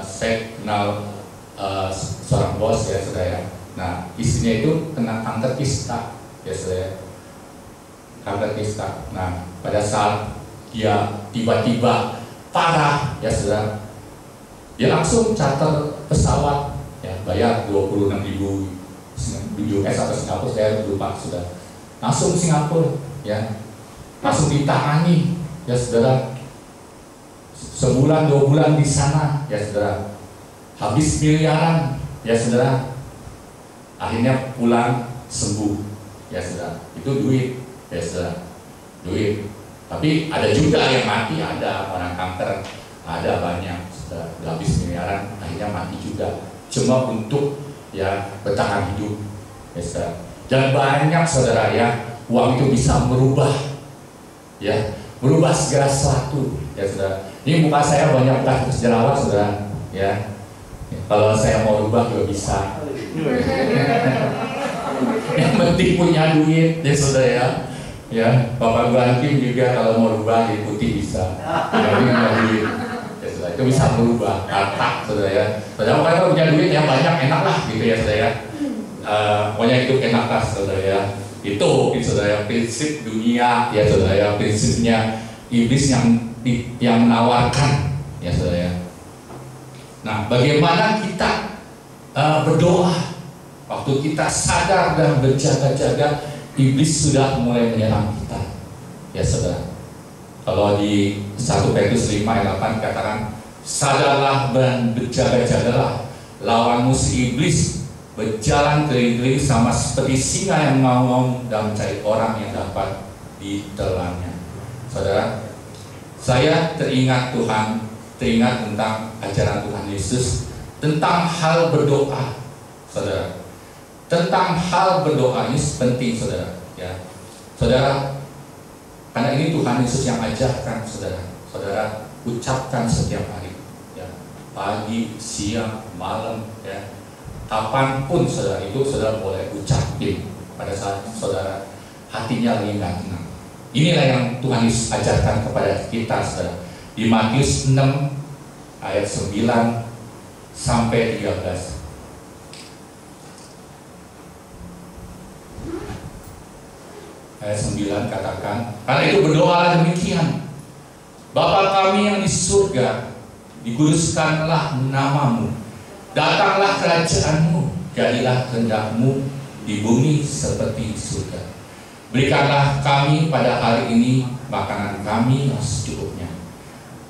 [SPEAKER 1] saya kenal seorang bos, ya saudara. Nah istrinya itu kena kanker kista, ya saudara, kanker kista. Nah pada saat dia tiba-tiba parah, ya saudara, dia langsung charter pesawat, ya, bayar 26.000 US atau Singapura, saya lupa sudah. Langsung Singapura, ya, langsung ditangani, ya saudara. Sebulan 2 bulan di sana, ya saudara, habis miliaran, ya saudara, akhirnya pulang sembuh, ya saudara. Itu duit, ya saudara, duit. Tapi ada juga yang mati, ada orang kanker, ada banyak, saudara, udah habis miliaran, akhirnya mati juga, cuma untuk ya bertahan hidup, ya saudara. Dan banyak saudara ya, uang itu bisa merubah, ya, merubah segala sesuatu, ya saudara. Ini muka saya banyak bekas jerawat saudara, ya. Kalau saya mau rubah juga bisa. Yang penting punya duit, ya saudara ya. Ya, Bapak Bantim juga kalau mau rubah jadi putih bisa. Jadi punya duit, ya saudara. Itu bisa merubah harta saudara ya. Saudara kalau punya duit yang banyak enak lah gitu ya saudara ya. Pokoknya itu enak lah saudara ya. Itu saudara, prinsip dunia, ya saudara ya, prinsipnya iblis yang menawarkan, ya saudara ya. Nah bagaimana kita berdoa waktu kita sadar dan berjaga-jaga iblis sudah mulai menyerang kita, ya saudara. Kalau di 1 Petrus 5 ayat 8 katakan, sadarlah dan berjaga-jagalah, lawan musuh iblis berjalan keliling-keliling sama seperti singa yang mengaum dan mencari orang yang dapat ditelannya. Saudara, saya teringat tentang ajaran Tuhan Yesus tentang hal berdoa, saudara. Tentang hal berdoa ini penting, saudara. Ya, saudara. Karena ini Tuhan Yesus yang ajarkan, saudara. Saudara ucapkan setiap hari, ya, pagi, siang, malam, ya, kapanpun saudara itu saudara boleh ucapin pada saat saudara hatinya lagi nggak tenang. Inilah yang Tuhan Yesus ajarkan kepada kita, saudara. Di Matius 6 ayat 9 sampai 13. Ayat 9 katakan, karena itu berdoalah demikian: Bapa kami yang di surga, dikuduskanlah namamu, datanglah kerajaanmu, jadilah kehendakmu di bumi seperti di surga. Berikanlah kami pada hari ini makanan kami yang secukupnya,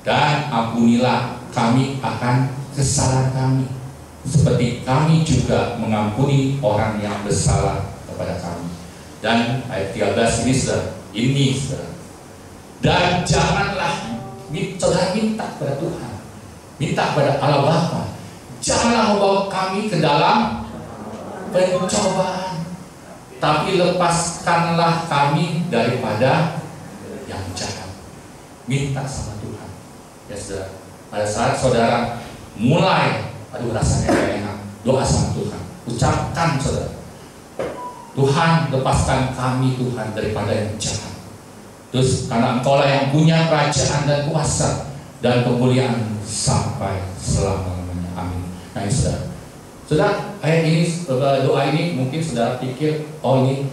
[SPEAKER 1] dan ampunilah kami akan kesalahan kami, seperti kami juga mengampuni orang yang bersalah kepada kami. Dan ayat 13 ini saudara. Dan janganlah saudara minta kepada Tuhan, minta kepada Allah Bapa, janganlah membawa kami ke dalam pencobaan, tapi lepaskanlah kami daripada yang jahat. Minta sama Tuhan, ya saudara. Pada saat saudara mulai, aduh rasanya gak enak, doa sama Tuhan, ucapkan saudara, Tuhan lepaskan kami Tuhan daripada yang jahat. Terus karena Engkaulah yang punya kerajaan dan kuasa dan kemuliaan sampai selama-lamanya. Amin. Nah ini saudara. Saudara, ayat ini, doa ini mungkin saudara pikir, oh ini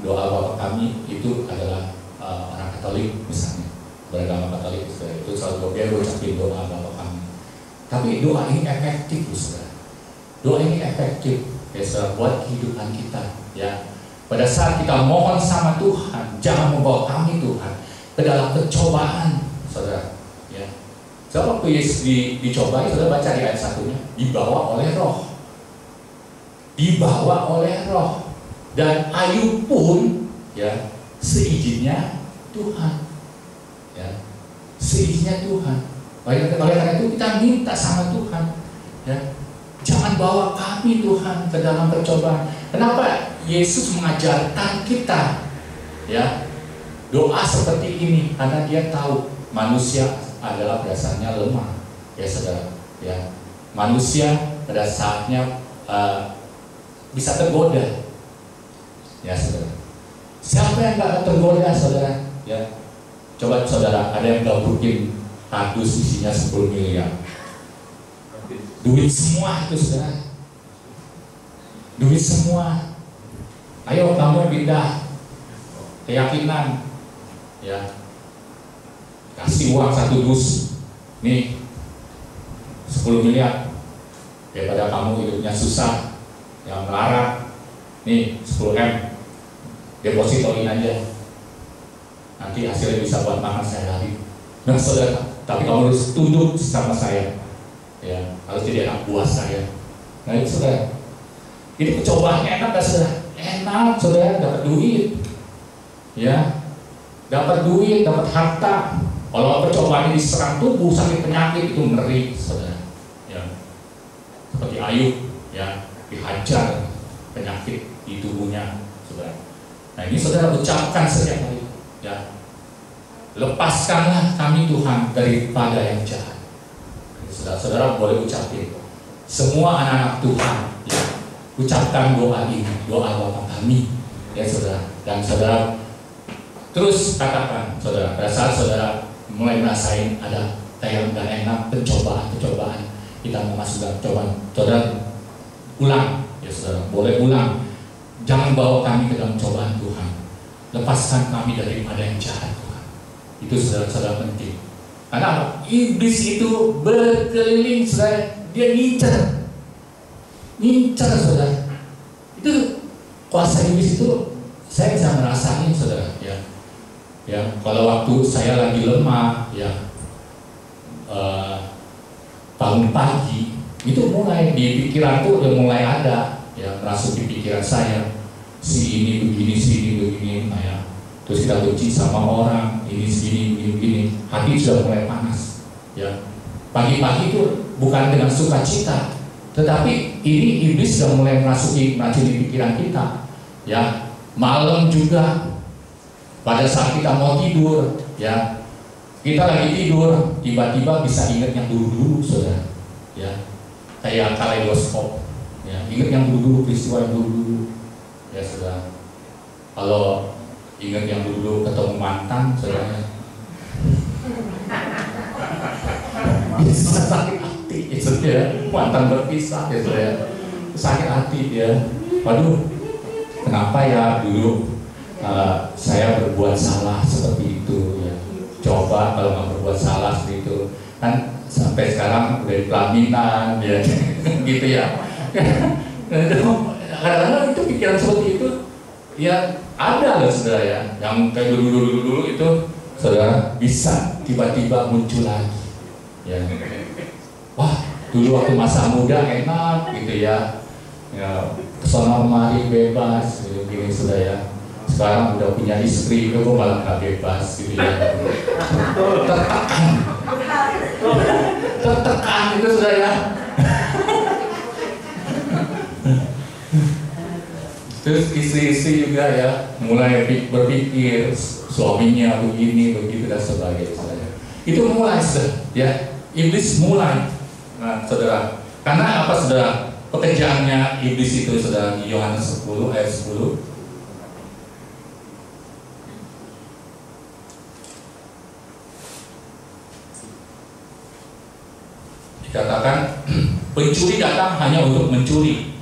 [SPEAKER 1] doa Bapa kami itu adalah orang Katolik misalnya, beragama Katolik, saudara. Itu selalu ucapin doa Bapa kami. Tapi doa ini efektif, saudara. Doa ini efektif, ya saudara, buat kehidupan kita, ya. Pada saat kita mohon sama Tuhan, jangan membawa kami Tuhan ke dalam pencobaan, saudara. Ya. So, waktu Yesus dicoba, saudara baca di ayat 1-nya, dibawa oleh Roh, dibawa oleh Roh, dan Ayub pun, ya, seizinnya Tuhan, ya, seizinnya Tuhan. Oleh karena itu kita minta sama Tuhan, ya, jangan bawa kami Tuhan ke dalam pencobaan. Kenapa Yesus mengajarkan kita, ya, doa seperti ini? Karena Dia tahu manusia adalah dasarnya lemah, ya saudara. Ya, manusia pada saatnya bisa tergoda, ya saudara. Siapa yang nggak tergoda, saudara? Ya, coba saudara, ada yang gabukin kardus isinya 10 miliar, duit semua itu saudara, duit semua. Ayo kamu pindah keyakinan, ya, kasih uang 1 dus, nih 10 miliar, daripada kamu hidupnya susah, yang melarat, nih 10 M, depositoin aja, nanti hasilnya bisa buat makan sehari-hari. Nah saudara, tapi kamu harus tunduk sama saya, ya, harus jadi anak buah saya. Nah itu saudara, ini percobaannya enak gak saudara? Enak saudara, dapat duit, ya, dapat duit, dapat harta. Kalau percobaan ini diserang tubuh sakit penyakit, itu ngeri saudara, ya. Seperti Ayub, ya, dihajar penyakit di tubuhnya, saudara. Nah ini saudara ucapkan setiap hari, ya, lepaskanlah kami Tuhan daripada yang jahat. Saudara boleh ucapin, semua anak-anak Tuhan, ya, ucapkan doa ini, doa Bapa kami, ya saudara. Dan saudara terus katakan, saudara, pada saat saudara mulai merasain ada kayak nggak enak, pencobaan, kita mau masuk dalam cobaan, saudara ulang, ya saudara, boleh ulang. Jangan bawa kami ke dalam cobaan Tuhan, lepaskan kami daripada yang jahat Tuhan. Itu saudara-saudara penting. Karena iblis itu berkeliling, saudara, dia ngincar saudara. Itu kuasa iblis itu saya bisa merasain saudara, ya. Ya, kalau waktu saya lagi lemah, ya, bangun pagi, itu mulai di pikiran tuh udah mulai ada, ya, merasuk di pikiran saya, si ini begini, nah, ya. Terus kita benci sama orang, ini segini, begini, hati sudah mulai panas, ya. Pagi-pagi itu bukan dengan sukacita,
[SPEAKER 3] Tetapi ini iblis sudah mulai meracuni pikiran kita, ya. Malam juga, pada saat kita mau tidur, ya, kita lagi tidur, tiba-tiba bisa ingat yang dulu-dulu, saudara, ya, kayak kaleidoskop, ya, ingat yang dulu-dulu, peristiwa yang dulu-dulu, ya, saudara. Kalau ingat yang dulu ketemu mantan, saudara, bisa sakit hati, ya, mantan berpisah, ya, saudara, sakit hati, ya. Waduh, kenapa ya dulu saya berbuat salah seperti itu, ya. Coba kalau nggak berbuat salah seperti itu, kan sampai sekarang udah pelaminan, ya, gitu ya. Kadang-kadang itu pikiran seperti itu, ya ada loh, saudara, ya, yang kayak dulu itu, saudara, bisa tiba-tiba muncul lagi, ya. Wah, dulu waktu masa muda enak, gitu ya. Ya, kesana kemari bebas, gitu, gini, saudara, ya. Sekarang udah punya istri, kok malah nggak bebas, gitu ya. Tertekan itu, saudara, ya. Terus istri-istri juga, ya, mulai berpikir suaminya begini, begitu dan sebagainya, saudara. Itu mulai, ya, iblis mulai, nah, saudara. Karena apa, saudara? Pekerjaannya iblis itu, saudara, di Yohanes 10 ayat 10. Dikatakan, pencuri datang hanya untuk mencuri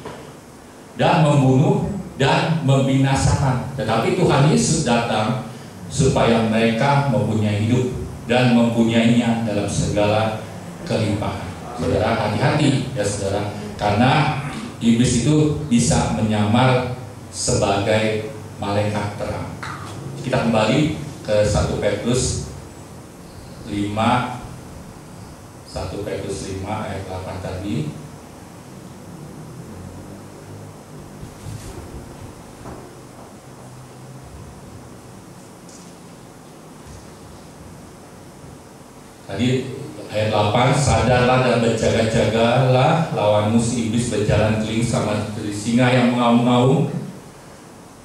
[SPEAKER 3] dan membunuh dan membinasakan. Tetapi Tuhan Yesus datang supaya mereka mempunyai hidup dan mempunyainya dalam segala kelimpahan. Saudara, hati-hati, ya, saudara, karena iblis itu bisa menyamar sebagai malaikat terang. Kita kembali ke 1 Petrus 5 ayat 8 tadi. Tadi ayat 8, sadarlah dan berjaga-jagalah, lawanmu si iblis berjalan keliling sama seperti singa yang mengaum-ngaum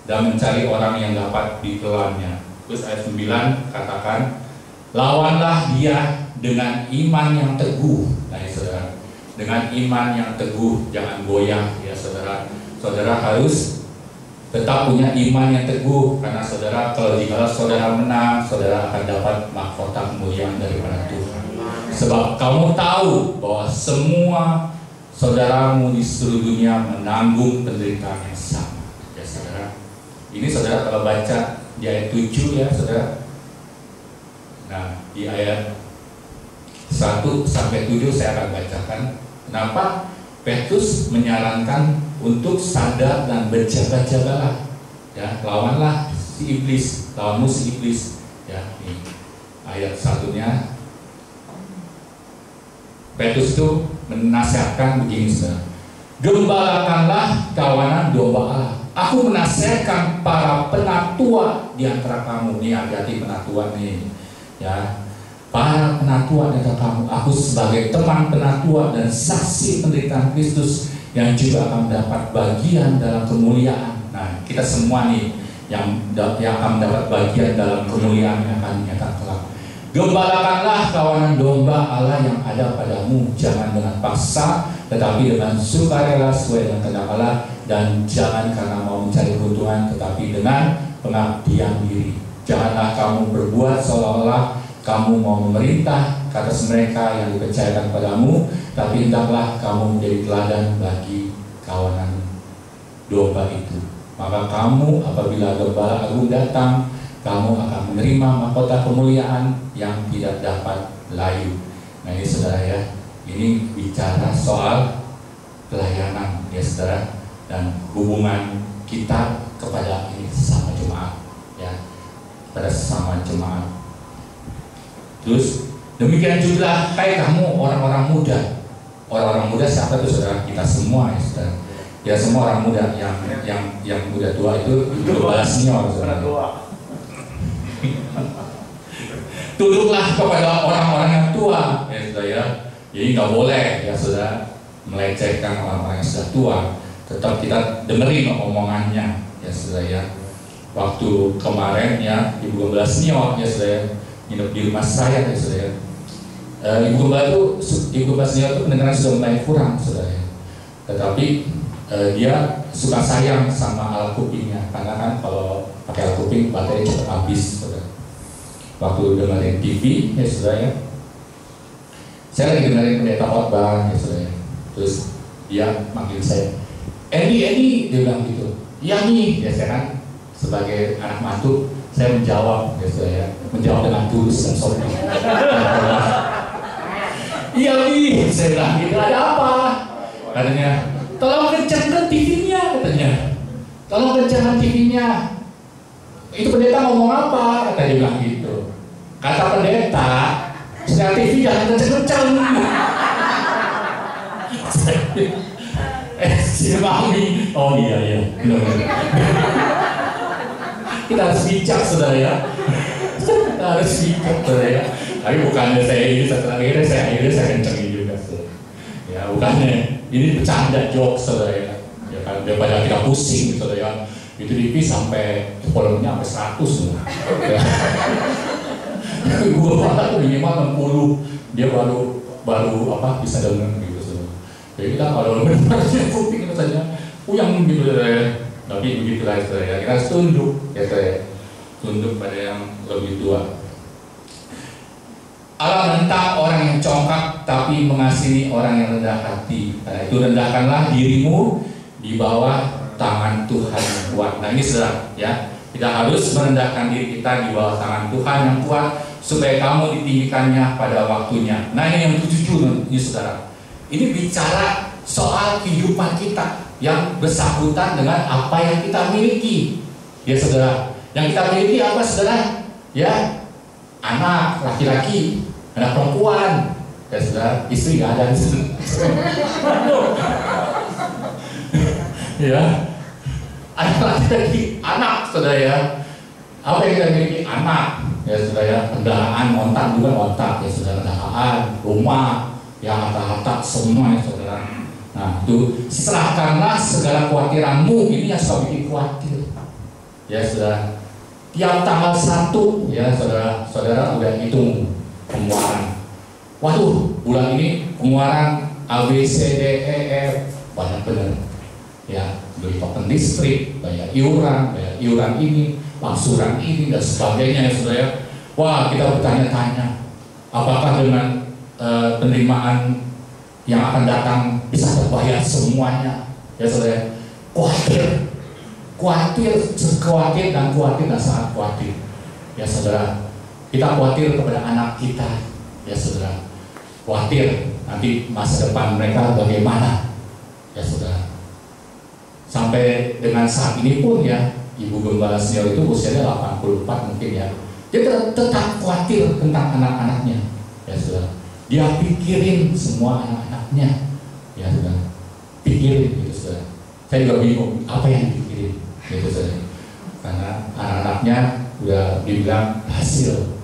[SPEAKER 3] dan mencari orang yang dapat ditelannya. Terus ayat 9 katakan, lawanlah dia dengan iman yang teguh. Nah, ya, saudara, dengan iman yang teguh, jangan goyah, ya, saudara. Saudara harus tetap punya iman yang teguh, karena saudara, kalau saudara menang, saudara akan dapat mahkota kemuliaan daripada Tuhan. Sebab kamu tahu bahwa semua saudaramu di seluruh dunia menanggung penderitaan yang sama, ya, saudara. Ini, saudara, kalau baca di ayat 7, ya, saudara. Nah, di ayat 1 sampai 7 saya akan bacakan kenapa Petrus menyarankan untuk sadar dan berjaga-jagalah, ya, lawanlah si iblis, lawanmu si iblis, ya. Ini ayat 1-nya Petrus itu menasihatkan begini, saudara, gembalakanlah kawanan domba Allah. Aku menasihatkan para penatua di antara kamu. Nih, hati-hati penatua nih, ya, para penatua di antara kamu. Aku sebagai teman penatua dan saksi penderitaan Kristus yang juga akan mendapat bagian dalam kemuliaan. Nah, kita semua nih yang akan mendapat bagian dalam kemuliaan yang akan dinyatakan kelak. Gembalakanlah kawanan domba Allah yang ada padamu, jangan dengan paksa, tetapi dengan sukarela sesuai dengan kehendak Allah, dan jangan karena mau mencari keuntungan, tetapi dengan pengabdian diri. Janganlah kamu berbuat seolah-olah kamu mau memerintah ke atas mereka yang dipercayakan padamu, tapi hendaklah kamu menjadi teladan bagi kawanan domba itu. Maka kamu apabila gembala agung datang, kamu akan menerima mahkota kemuliaan yang tidak dapat layu. Nah, ini, saudara, ya, ini bicara soal pelayanan, ya, saudara, dan hubungan kita kepada sesama jemaat, ya, pada sesama jemaat. Terus demikian juga kayak kamu orang-orang muda. Orang-orang muda siapa itu, saudara? Kita semua, ya, saudara. Ya, semua orang muda yang muda tua itu balas senior, saudara. Tunduklah kepada orang-orang yang tua, ya, saudara, ya. Jadi nggak boleh, ya, saudara, melecehkan orang-orang yang sudah tua, tetap kita dengerin omongannya, ya saudara ya. Waktu kemarin ya Ibu Gembala senior ya saudara, nginep di rumah saya ya saudara. Ibu Gembala senior itu pendengaran sudah mulai kurang saudara ya. Tetapi dia suka sayang sama alat kupingnya, karena kan kalau pakai alat kuping baterai cepat habis saudara. Waktu dengerin TV ya saudara ya, saya lagi dengerin pendeta khotbah ya saudara ya. Terus dia manggil saya, Edi, dia bilang gitu. Iya nih, ya saya kan sebagai anak mantu, saya menjawab ya saya, menjawab dengan tulus dan sopan. Iya nih, saya bilang gitu, ada apa? Katanya, tolong kencangkan TV-nya katanya. Tolong kencangkan TV-nya. Itu pendeta ngomong apa? Kata dia bilang gitu. Kata pendeta, setelah TV jangan kencang-kencang. Si Mami, oh iya, benar. Kita harus bijak saudara ya. Kita harus bijak saudara ya. Tapi bukannya saya ini akhirnya saya kencengin juga saudara. Ya bukannya ini bercanda jokes saudara ya. Ya kan daripada kita pusing saudara ya. Itu TV sampai volumenya sampai 100 loh. Gue malah minimal 60, dia baru apa bisa dengar gitu saudara. Jadi kita kalau benar-benar kuping itu saja puyang gitu saudara. Tapi begitulah saudara ya, kita harus tunduk ya saudara, tunduk pada yang lebih tua. Allah menentang orang yang congkak tapi mengasihi orang yang rendah hati. Karena itu rendahkanlah dirimu di bawah tangan Tuhan yang kuat. Nah ini saudara ya, kita harus merendahkan diri kita di bawah tangan Tuhan yang kuat supaya kamu ditinggikannya pada waktunya. Nah ini yang ketujuh ini saudara. Ini bicara soal kehidupan kita yang bersangkutan dengan apa yang kita miliki, ya saudara. Yang kita miliki apa saudara? Ya, anak laki-laki, anak perempuan, ya saudara. Istri nggak ada di sini. Ya, anak laki-laki, anak saudara ya. Apa yang kita miliki? Anak, ya saudara ya. Kendaraan, ontak juga ontak, ya saudara. Kendaraan, rumah, ya harta-harta semua ya saudara. Nah itu serahkanlah segala kekhawatiranmu. Ini yang suka bikin khawatir ya saudara. Tiap tanggal 1 ya saudara udah hitung pengeluaran. Waduh bulan ini pengeluaran A, B, C, D, E, F banyak bener ya. Beli token listrik, bayar iuran ini, angsuran ini dan sebagainya ya saudara. Wah kita bertanya-tanya apakah dengan penerimaan yang akan datang bisa terbayar semuanya ya saudara. Khawatir dan sangat khawatir ya saudara. Kita khawatir kepada anak kita ya saudara, khawatir nanti masa depan mereka bagaimana ya saudara. Sampai dengan saat ini pun ya Ibu Gembala senior itu usianya 84 mungkin ya, dia tetap khawatir tentang anak-anaknya ya saudara. Dia pikirin semua anak-anaknya ya saudara, pikirin gitu saudara. Saya juga bingung apa yang dipikirin gitu saudara, karena anak-anaknya udah dibilang hasil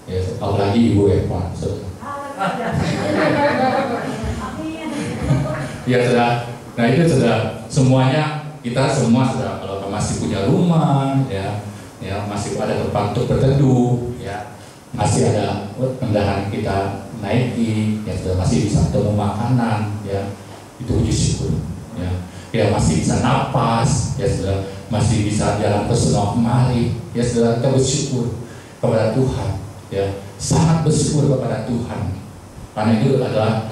[SPEAKER 3] ya, apalagi Ibu Eva saudara. Ya saudara, nah itu saudara, semuanya kita semua saudara, kalau masih punya rumah ya masih ada tempat untuk berteduh ya, masih ada kendaraan kita naiki ya sudah, masih bisa ketemu makanan ya, itu puji syukur ya masih bisa napas ya sudah, masih bisa jalan ke sana kemari ya sudah, kita bersyukur kepada Tuhan ya, sangat bersyukur kepada Tuhan karena itu adalah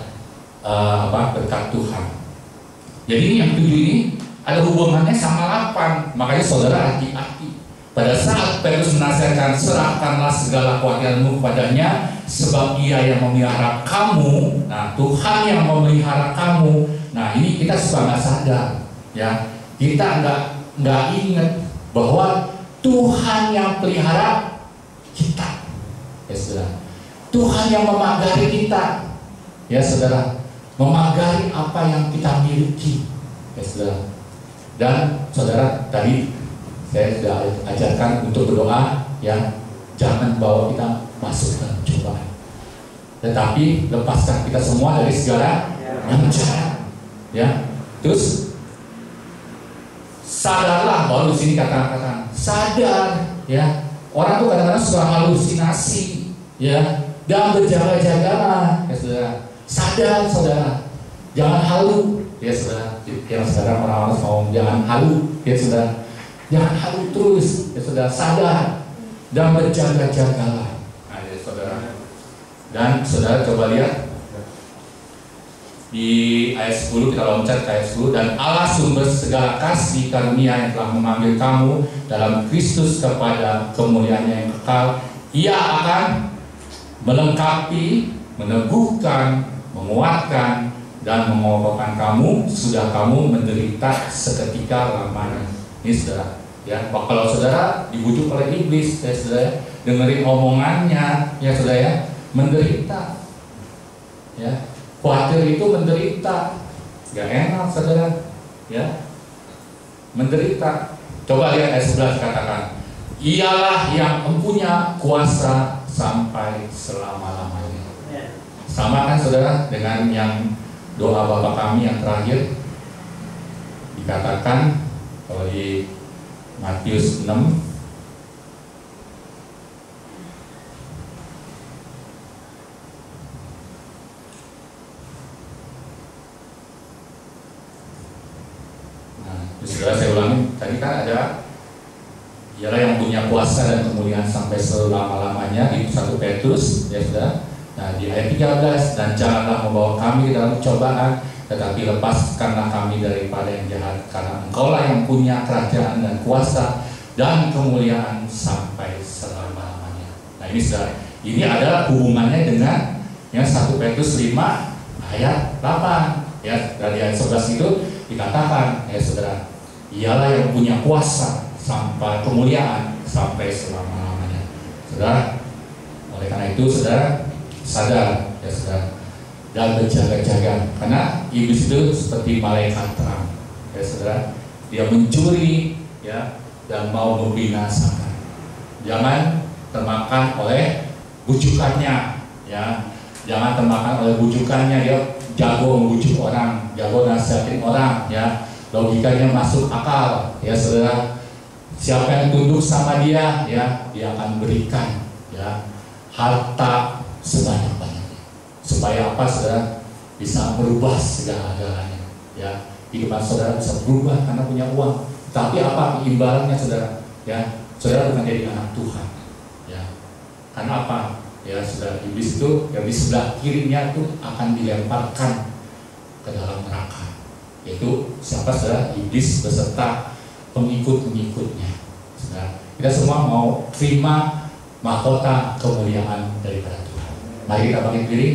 [SPEAKER 3] berkat Tuhan. Jadi ini yang 7 ini ada hubungannya sama 8, makanya saudara hati-hati. Pada saat Petrus menasihatkan, serahkanlah segala kekhawatiranmu kepadanya, sebab Ia yang memelihara kamu. Nah, Tuhan yang memelihara kamu. Nah, ini kita suka nggak sadar, ya. Kita nggak ingat bahwa Tuhan yang pelihara kita, ya saudara. Tuhan yang memagari kita, ya saudara, memagari apa yang kita miliki, ya saudara. Dan saudara tadi saya sudah ajarkan untuk berdoa ya, jangan bawa kita masuk ke cobaan, tetapi lepaskan kita semua dari segala yang jahat Ya, terus sadarlah, baru di sini kata-kata sadar, ya. Orang tuh kadang-kadang suka halusinasi, ya. Dan berjaga-jagalah, ya saudara. Sadar, saudara. Jangan halu, ya saudara. Yang sekarang orang-orang ngomong jangan halu, ya saudara. Jangan halu terus, ya saudara. Sadar dan berjaga-jagalah, nah, ya saudara. Dan saudara coba lihat di ayat 10, kita loncat ke ayat 10. Dan Allah sumber segala kasih karunia yang telah memanggil kamu dalam Kristus kepada kemuliaan yang kekal, Ia akan melengkapi, meneguhkan, menguatkan, dan mengokohkan kamu sudah kamu menderita seketika lamanya. Ini saudara, ya. Kalau saudara dibujuk oleh iblis, ya saudara, dengerin omongannya, ya saudara, ya, menderita, ya. Khawatir itu menderita, gak enak saudara, ya, menderita. Coba lihat ayat 11 katakan, Ialah yang mempunyai kuasa sampai selama-lamanya. Sama kan saudara dengan yang doa Bapa kami yang terakhir dikatakan kalau di Matius 6. Saudara, saya ulangi, tadi kan ada Ialah yang punya kuasa dan kemuliaan sampai selama-lamanya di 1 Petrus, ya saudara. Nah di ayat 13, dan janganlah membawa kami ke dalam cobaan, tetapi lepaskanlah kami daripada yang jahat, karena Engkaulah yang punya kerajaan dan kuasa dan kemuliaan sampai selama-lamanya. Nah ini saudara, ini adalah hubungannya dengan yang 1 Petrus 5 ayat 8, ya. Dari ayat 11 itu dikatakan, ya saudara, Ialah yang punya kuasa sampai kemuliaan sampai selama-lamanya. Saudara, oleh karena itu saudara sadar, ya saudara, dan berjaga-jaga, karena iblis itu seperti malaikat terang, ya saudara. Dia mencuri, ya, dan mau membinasakan. Jangan termakan oleh bujukannya, ya. Jangan termakan oleh bujukannya. Dia jago membujuk orang, jago nasihatin orang, ya. Logikanya masuk akal, ya saudara. Siapa yang tunduk sama dia, ya, dia akan berikan, ya, harta sebanyak-banyaknya. Supaya apa saudara? Bisa merubah segala-galanya, ya. Kehidupan saudara bisa berubah karena punya uang. Tapi apa imbalannya saudara? Ya, saudara bukan jadi anak Tuhan, ya. Karena apa? Ya saudara, iblis itu yang di sebelah kirinya itu akan dilemparkan ke dalam neraka. Yaitu siapa saudara? Iblis beserta pengikut-pengikutnya. Saudara, kita semua mau terima mahkota kemuliaan daripada Tuhan. Mari kita bangkit diri,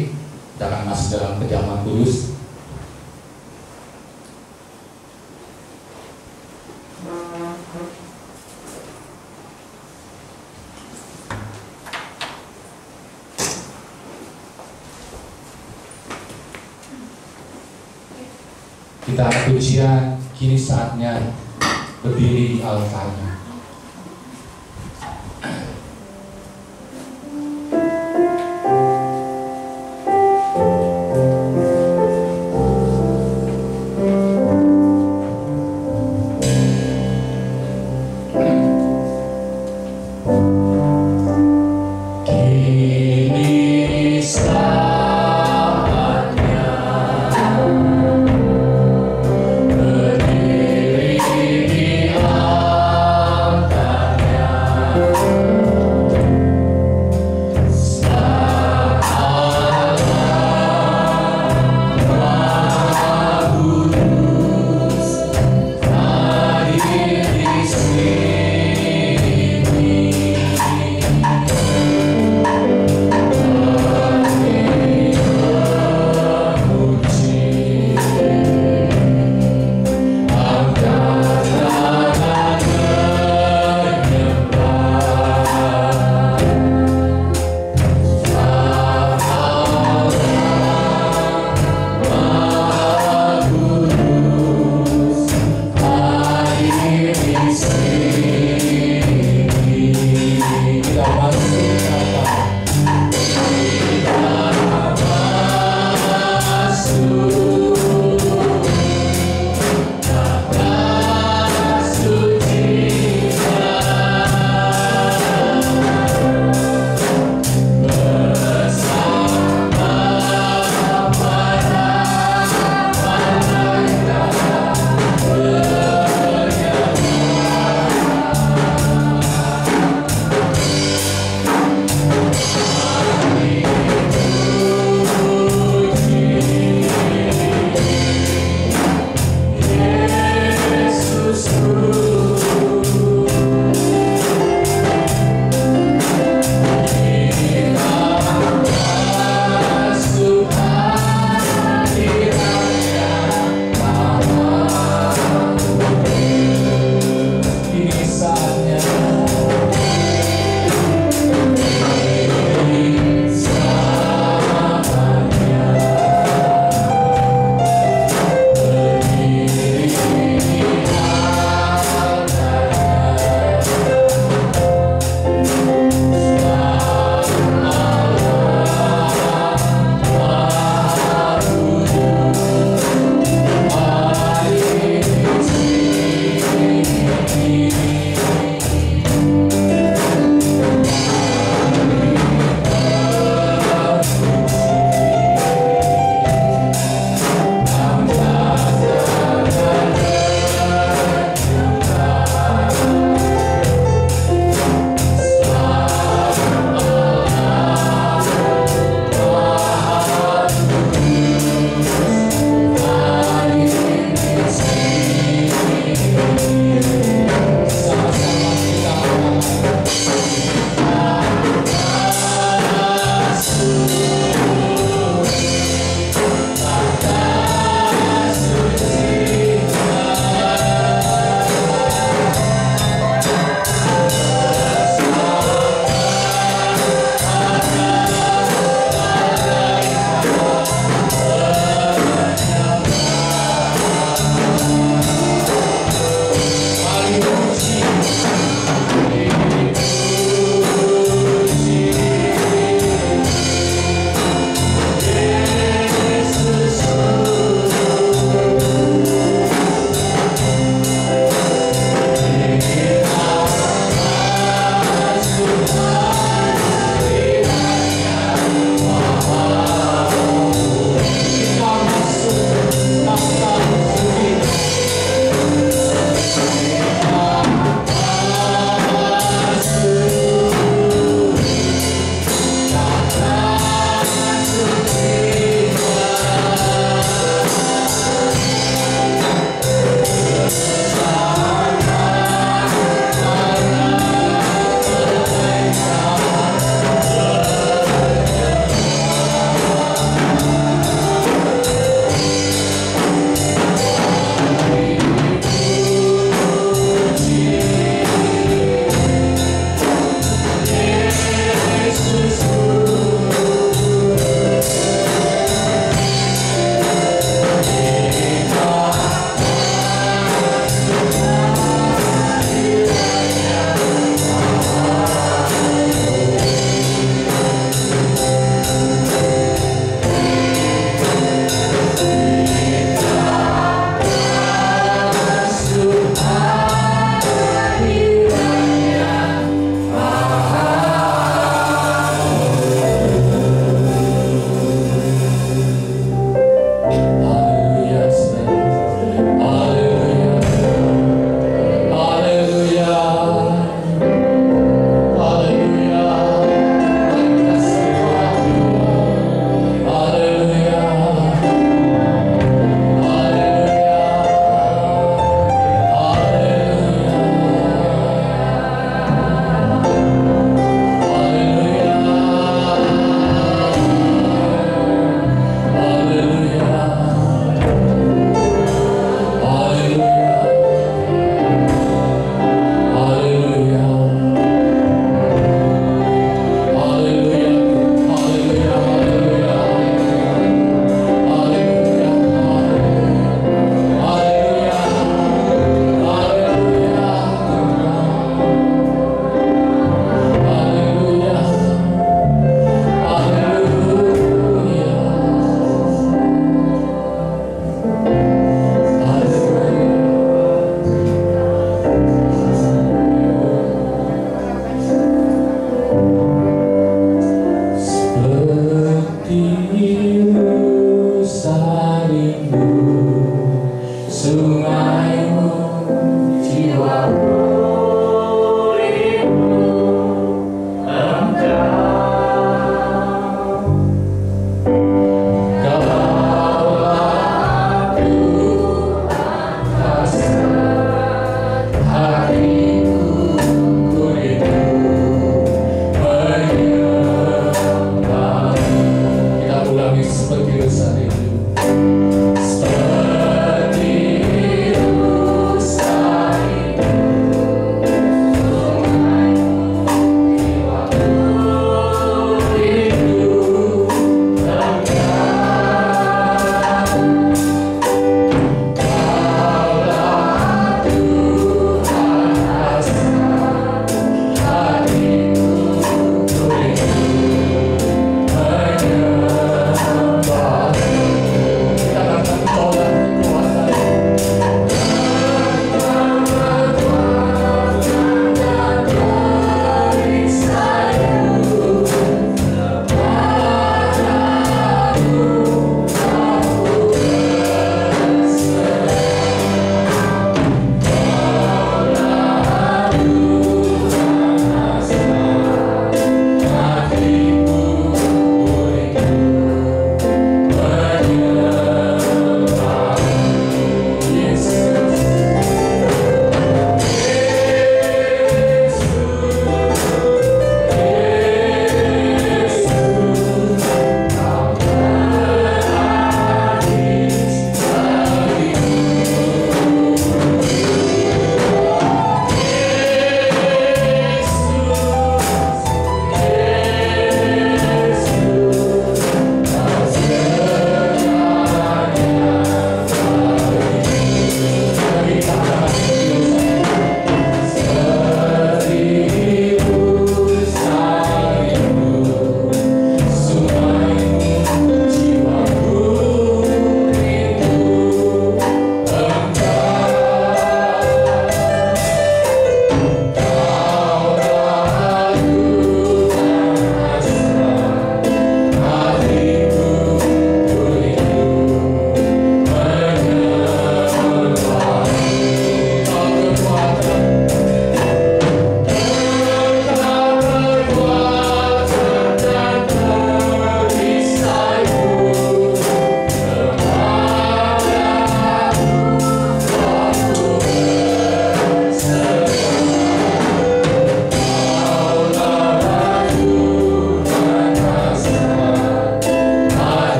[SPEAKER 3] kita akan masuk dalam perjamuan kudus. Kita pujian, kini saatnya berdiri di altarnya.
[SPEAKER 4] Berdiri di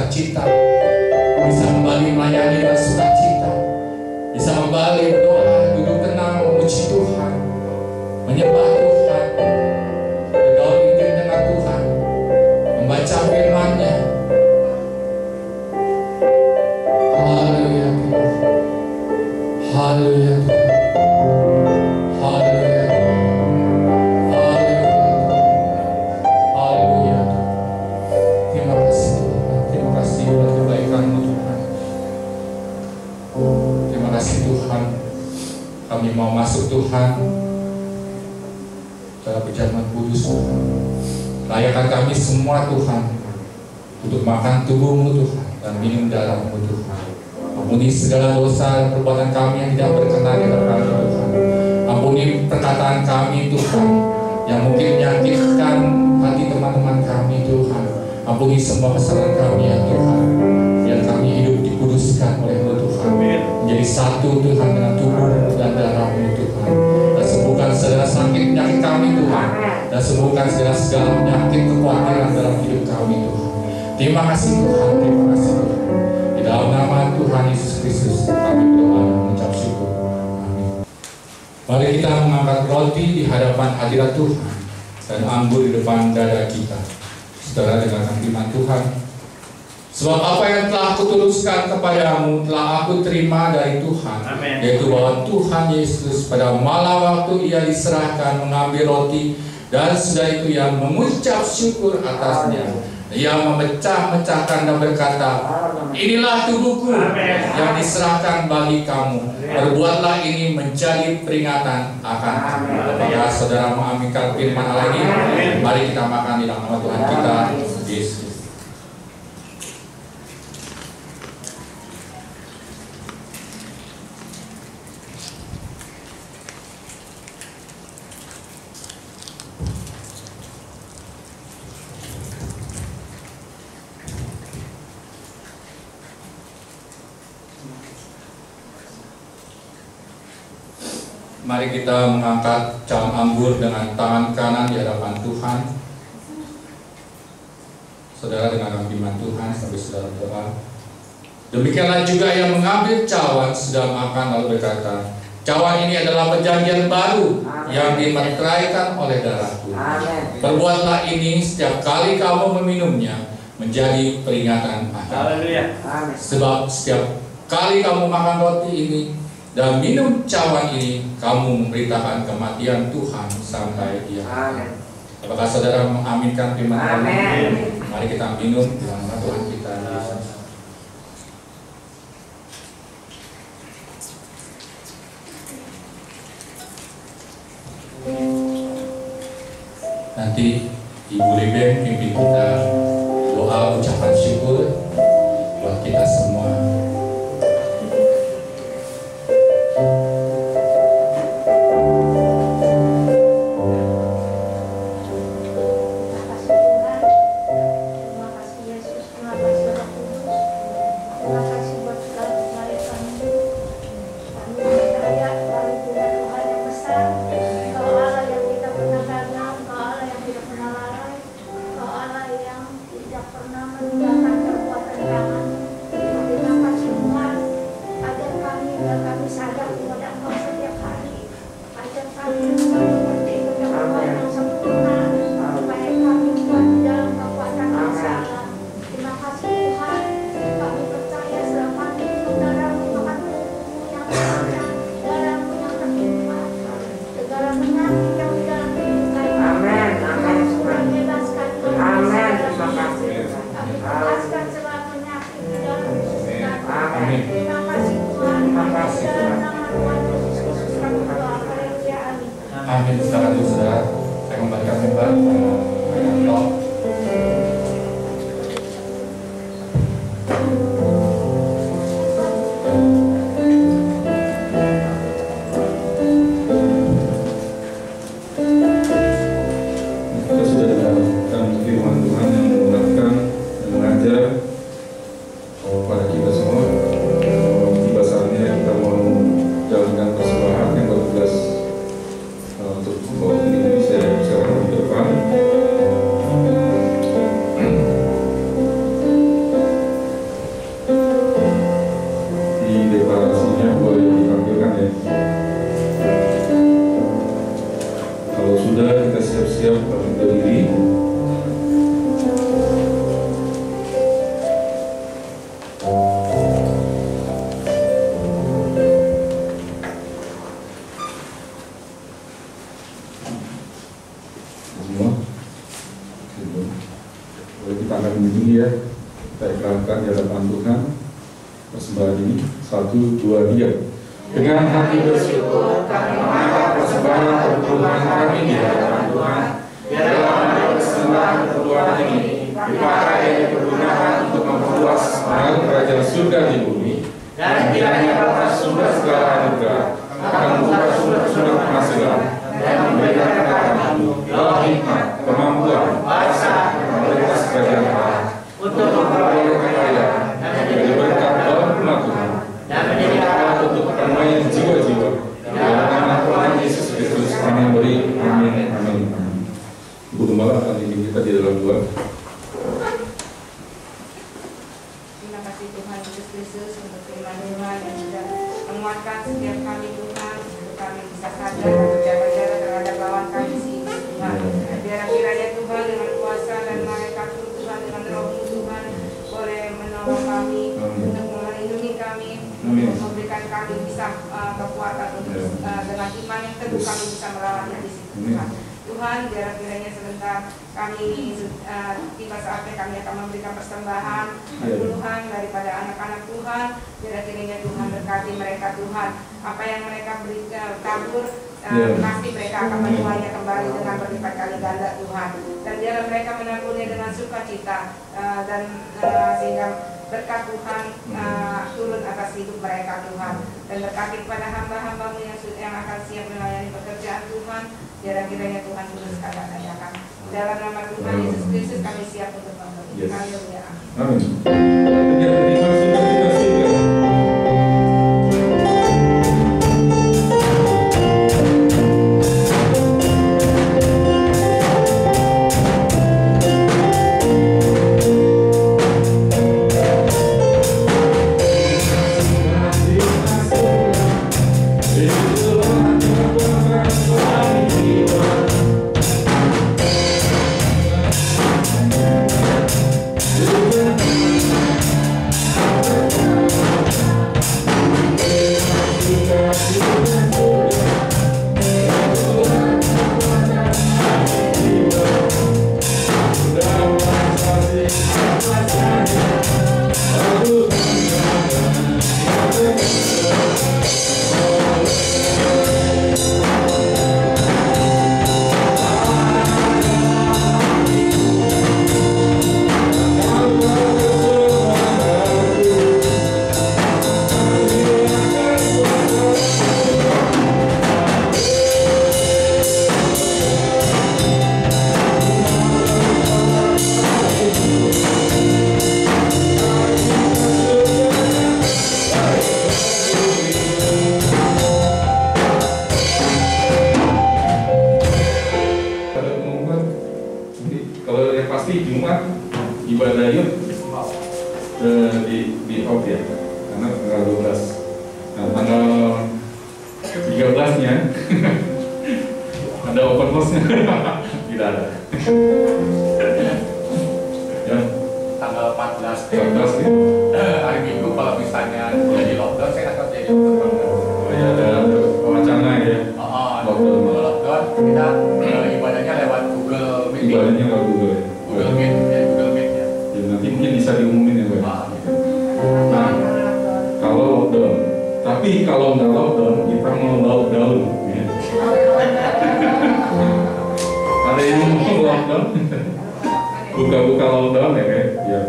[SPEAKER 3] sukacita, bisa kembali melayani dengan sukacita, bisa kembali berdoa, duduk tenang, memuji Tuhan, menyembah Tuhan, bergaul intim dengan Tuhan, membaca firman-Nya. Haleluya, haleluya, haleluya, haleluya. Terima kasih Tuhan, terima kasih buat kebaikan-Mu Tuhan. Terima kasih Tuhan, kami mau masuk Tuhan dalam perjamuan kudus Tuhan. Layakan kami semua Tuhan untuk makan tubuh-Mu Tuhan dan minum darah-Mu Tuhan. Ampuni segala dosa dan perbuatan kami yang tidak berkenan di hadapan Tuhan. Ampuni perkataan kami Tuhan yang mungkin menyakitkan hati teman-teman kami Tuhan. Ampuni semua kesalahan kami ya Tuhan. Biar kami hidup dikuduskan oleh-Mu Tuhan, menjadi satu Tuhan dengan tubuh dan darah-Mu Tuhan. Dan sembuhkan segala sakit penyakit kami Tuhan, dan sembuhkan segala penyakit kekhawatiran dalam hidup kami Tuhan. Terima kasih Tuhan, terima kasih Tuhan. Di dalam nama Tuhan Yesus Kristus kami berdoa dan mengucap syukur. Amin. Mari kita mengangkat roti di hadapan hadirat Tuhan dan anggur di depan dada kita. Saudara, dengarkan firman Tuhan. Sebab apa yang telah kutuluskan kepadamu telah aku terima dari Tuhan. Amen. Yaitu bahwa Tuhan Yesus pada malam waktu Ia diserahkan mengambil roti, dan sudah itu Ia mengucap syukur atasnya. Ia memecah-mecahkan dan berkata, inilah tubuhku yang diserahkan bagi kamu. Perbuatlah ini menjadi peringatan akan aku. Apakah saudara mengaminkan firman Allah ini? Mari kita makan di dalam nama Tuhan kita Yesus. Mari kita mengangkat cam anggur dengan tangan kanan di hadapan Tuhan. Saudara, dengarkan firman Tuhan sampai saudara berdoa. Demikianlah juga yang mengambil cawan sudah makan lalu berkata, cawan ini adalah perjanjian baru yang dimeteraikan oleh darahku. Perbuatlah ini setiap kali kamu meminumnya menjadi peringatan aku. Sebab setiap kali kamu makan roti ini dan minum cawan ini, kamu memberitakan kematian Tuhan sampai Ia. Apakah saudara mengaminkan firman Allah? Mari kita minum dalam nama Tuhan kita Yesus. Nanti Ibu Leben pimpin kita doa ucapan syukur buat kita semua. Amin. Silakan dulu saudara, saya kembalikan mimbar.
[SPEAKER 2] Kita sudah dengarkan firman Tuhan yang menguatkan dan mengajar pada kita semua. Tiba saatnya kita mau jalankan persembahan yang bertugas untuk bawa ini saya di depan. sudah, kita siap-siap berdiri. Semua, boleh kita angkat ini ya. Kita ikrarkan di hadapan Tuhan. Persembahan ini 1, 2, 3. Dengan hati bersyukur kami mengangkat persembahan perpuluhan kami di hadapan Tuhan. Biarlah menaik persembahan perpuluhan ini dipakai dan dipergunakan untuk memperluas semangat kerajaan surga di bumi. Dan kiranya Bapa sumber segala anugerah akan membuka sumber-sumber penghasilan dan memberikan kepada kami roh hikmat, kemampuan, bahasa, dan kualitas kerajaan Allah untuk memperoleh kekayaan dan menjadi berkat dalam rumah Tuhan dan menjadi alat untuk perdamaian jiwa-jiwa. Dalam nama Tuhan Yesus Kristus kami beri. Amin. Amin. Ibu Gembala akan dipimpin kita di dalam doa.
[SPEAKER 4] Terima kasih Tuhan Yesus Kristus untuk firman Tuhan yang sudah menguatkan setiap kami Tuhan, untuk kami bisa sadar dan berjaga jarak terhadap lawan kami Tuhan. Biar kiranya Tuhan dengan kuasa dan malaikat Tuhan dengan roh Tuhan boleh menolong kami untuk melindungi kami, untuk memberikan kami bisa kekuatan untuk dengan iman yang teguh kami bisa melawan di situ Tuhan. Tuhan, biar kiranya sebentar kami tiba saatnya kami akan memberikan persembahan perpuluhan daripada anak-anak Tuhan. Biar kiranya Tuhan berkati mereka Tuhan. Apa yang mereka beri tabur pasti mereka akan menuainya kembali dengan berlipat kali ganda Tuhan. Dan biar mereka menaburnya dengan sukacita dan sehingga berkat Tuhan turun atas hidup mereka Tuhan. Dan berkati kepada hamba-hambamu yang akan siap melayani pekerjaan Tuhan. Biar kiranya Tuhan turun sekalian akan. Dalam nama Tuhan Yesus Kristus kami siap untuk memberi. Haleluya.
[SPEAKER 2] Amin. Terima kasih. Di off ya, karena tanggal 12. Nah, tanggal 13-nya ada open house-nya. Tidak ada. Ya.
[SPEAKER 3] Tanggal 14
[SPEAKER 2] ya.
[SPEAKER 3] Hari Minggu kalau misalnya jadi lockdown, saya akan jadi lockdown.
[SPEAKER 2] Oh ya, ada wacana ya.
[SPEAKER 3] Lockdown. Kalau lockdown kita ibadahnya lewat Google Meet.
[SPEAKER 2] Ibadahnya lewat Google ya.
[SPEAKER 3] Google Meet ya.
[SPEAKER 2] Ya, nanti mungkin bisa diumumin ya, Pak. Nah, kalau lockdown. Tapi kalau nggak lockdown, kita mau lockdown. Ya. Ada yang mau lockdown? Buka-buka lockdown ya, kayak. Ya.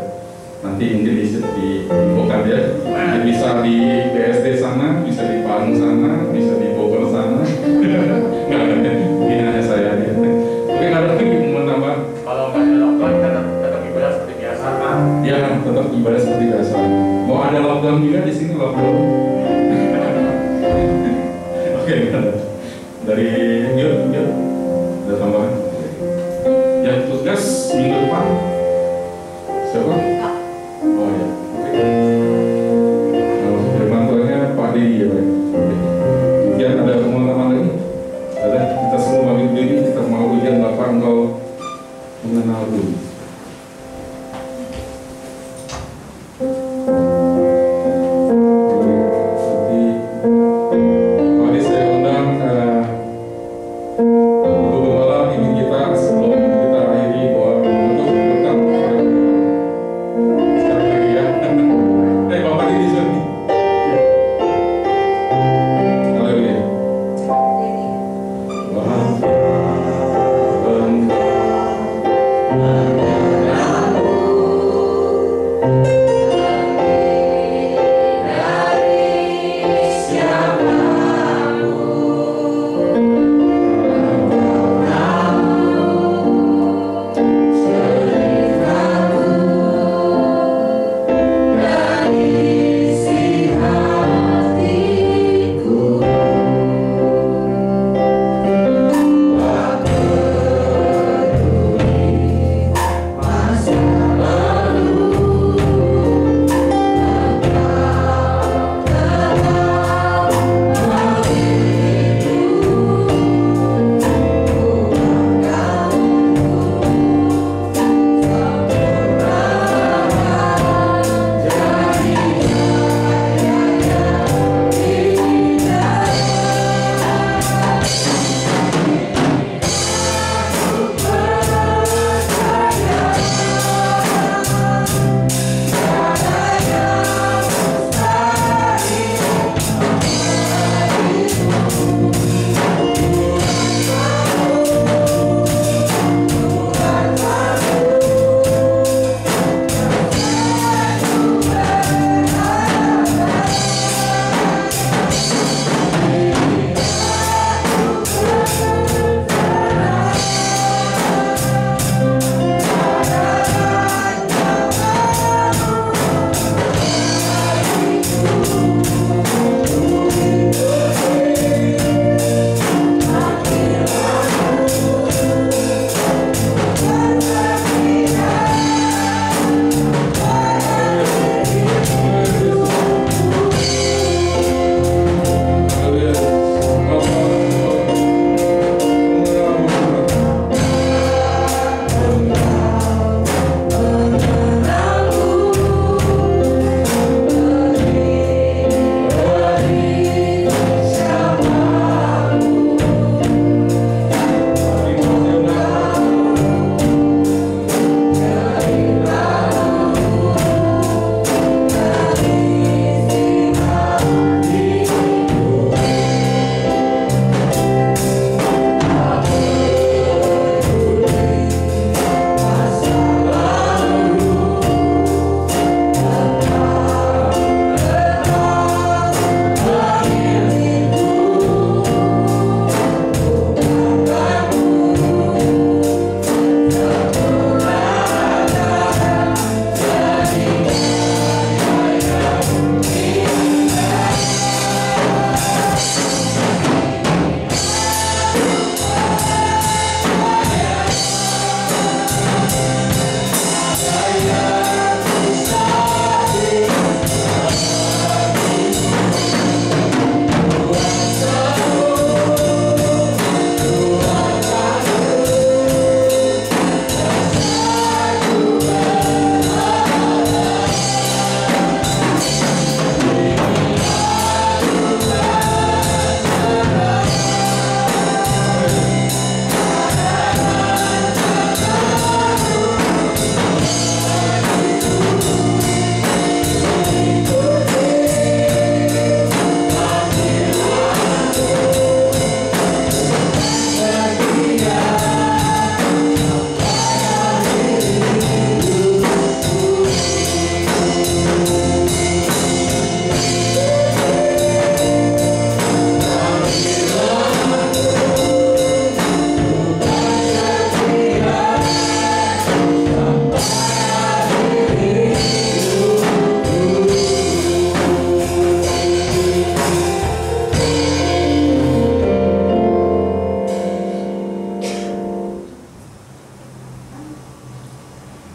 [SPEAKER 2] Nanti mungkin dibuka ya. Mungkin bisa di BSD sana, bisa di Padang sana, bisa di Bogor sana. Nggak ada, ini hanya saya aja. Mungkin ada lagi menambah.
[SPEAKER 3] Kalau nggak ada lockdown, kita tetap ibadah seperti biasa.
[SPEAKER 2] Ya, tetap ibadah seperti biasa. Mau ada lockdown juga di sini lockdown. Oke, dari yuk, ada tambahan. Yang tugas minggu depan siapa? Oh ya, oke. Firman Tuhannya Pak Dedi ya, Pak. Audrey. Mari saya undang Ibu Gembala pimpin kita sebelum kita akhiri doa untuk berkat kepada sekali lagi ya. Bapak ini sini. Haleluya.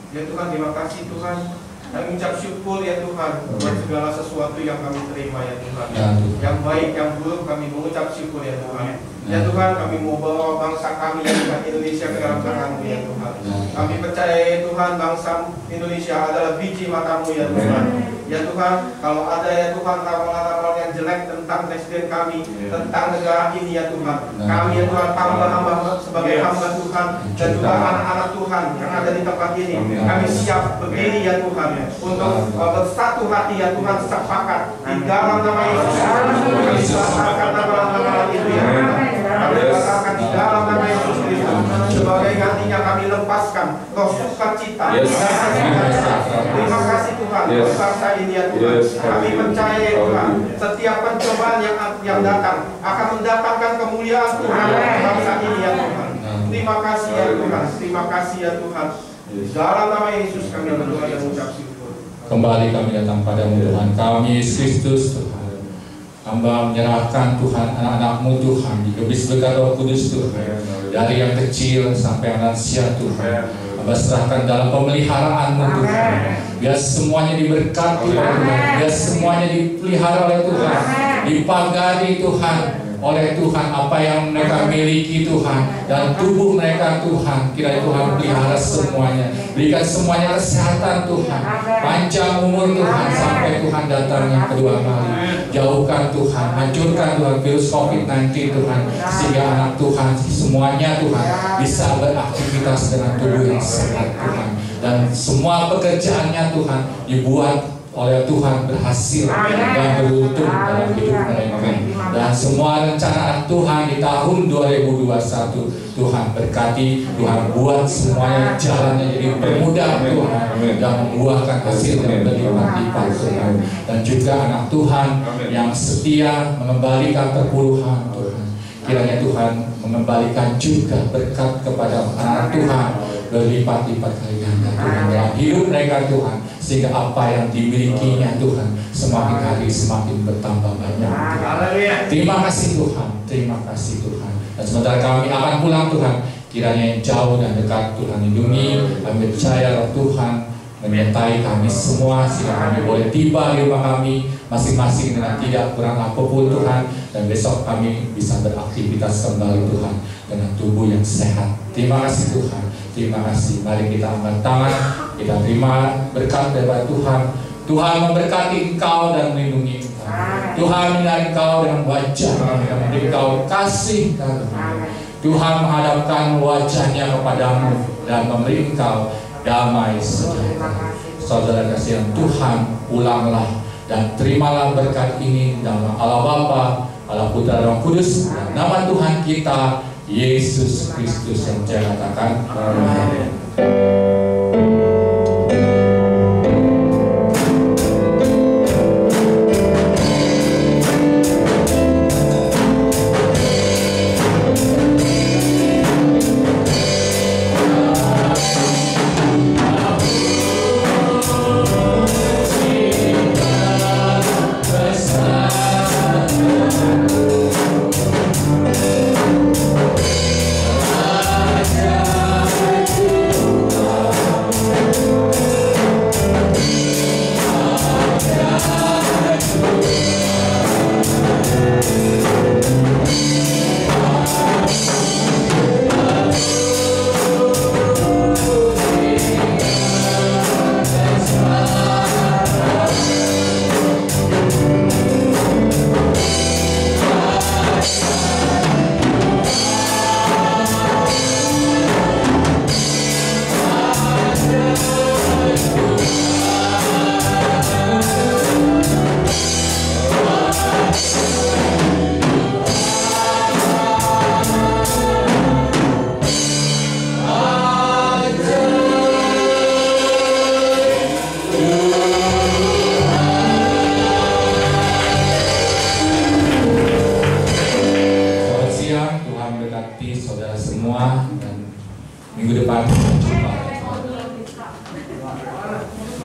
[SPEAKER 5] Ya Tuhan, terima kasih Tuhan. Kami ucap syukur ya Tuhan buat segala sesuatu yang kami terima ya Tuhan. Yang baik, yang buruk kami mengucap syukur ya Tuhan. Ya Tuhan, kami mau bawa bangsa kami ya Tuhan, Indonesia ke dalam tangan-Mu ya Tuhan. Kami percaya ya Tuhan, bangsa Indonesia adalah biji mata-Mu ya Tuhan. Ya Tuhan, kalau ada ya Tuhan ramalan-ramalan yang jelek tentang presiden kami, tentang negara ini ya Tuhan, kami ya Tuhan, hamba-hamba sebagai hamba Tuhan, dan juga anak-anak Tuhan yang ada di tempat ini, kami siap berdiri ya Tuhan, untuk bersatu hati ya Tuhan, sepakat di dalam nama Yesus. Kami batalkan ramalan-ramalan itu ya Tuhan. Kami batalkan di dalam nama Yesus Kristus. Sebagai gantinya kami lepaskan roh sukacita. Terima kasih Tuhan, bangsa ini ya Tuhan. Kami percaya ya Tuhan, setiap pencobaan yang datang akan mendatangkan kemuliaan Tuhan bangsa ini ya Tuhan. Terima kasih ya Tuhan, terima kasih ya Tuhan. Dalam nama Yesus kami berdoa dan mengucap syukur.
[SPEAKER 3] Kembali kami datang padamu Tuhan kami Yesus Kristus Tuhan. Hamba menyerahkan Tuhan anak-anak-Mu Tuhan, digebis berkat Roh Kudus Tuhan, dari yang kecil sampai yang lansia Tuhan. Hamba serahkan dalam pemeliharaan-Mu Tuhan. Biar semuanya diberkati oleh Tuhan, biar semuanya dipelihara oleh Tuhan, dipagari Tuhan oleh Tuhan apa yang mereka miliki Tuhan, dan tubuh mereka Tuhan, kiranya Tuhan pelihara semuanya, berikan semuanya kesehatan Tuhan, panjang umur Tuhan sampai Tuhan datangnya kedua kali. Jauhkan Tuhan, hancurkan Tuhan virus COVID-19 Tuhan, sehingga anak Tuhan semuanya Tuhan bisa beraktivitas dengan tubuh yang sehat Tuhan, dan semua pekerjaannya Tuhan dibuat oleh Tuhan berhasil dan beruntung dalam hidup mereka. Dan semua rencana Tuhan di tahun 2021 Tuhan berkati, Tuhan buat semuanya jalannya jadi permudah Tuhan, dan membuahkan hasil yang berlipat-lipat Tuhan. Dan juga anak Tuhan yang setia mengembalikan perpuluhan Tuhan, kiranya Tuhan mengembalikan juga berkat kepada anak Tuhan berlipat-lipat kali ganda Tuhan dalam hidup mereka Tuhan, sehingga apa yang dimilikinya Tuhan semakin hari semakin bertambah banyak. Terima kasih Tuhan, terima kasih Tuhan. Dan sementara kami akan pulang Tuhan, kiranya yang jauh dan dekat Tuhan lindungi. Kami percaya Roh Tuhan menyertai kami semua, sehingga kami boleh tiba di rumah kami masing-masing dengan tidak kurang apapun Tuhan, dan besok kami bisa beraktivitas kembali Tuhan dengan tubuh yang sehat. Terima kasih Tuhan, terima kasih. Mari kita angkat tangan, kita terima berkat dari Tuhan. Tuhan memberkati engkau dan melindungi engkau. Tuhan menyertai engkau dengan wajah dan memberi engkau kasih karunia. Tuhan menghadapkan wajahnya kepadamu dan memberi engkau damai sejahtera. Saudara kasihan Tuhan, pulanglah dan terimalah berkat ini dalam Allah Bapa, Allah Putra dan Roh Kudus, dan nama Tuhan kita Yesus Kristus yang saya katakan. Amin. Saudara semua, dan minggu depan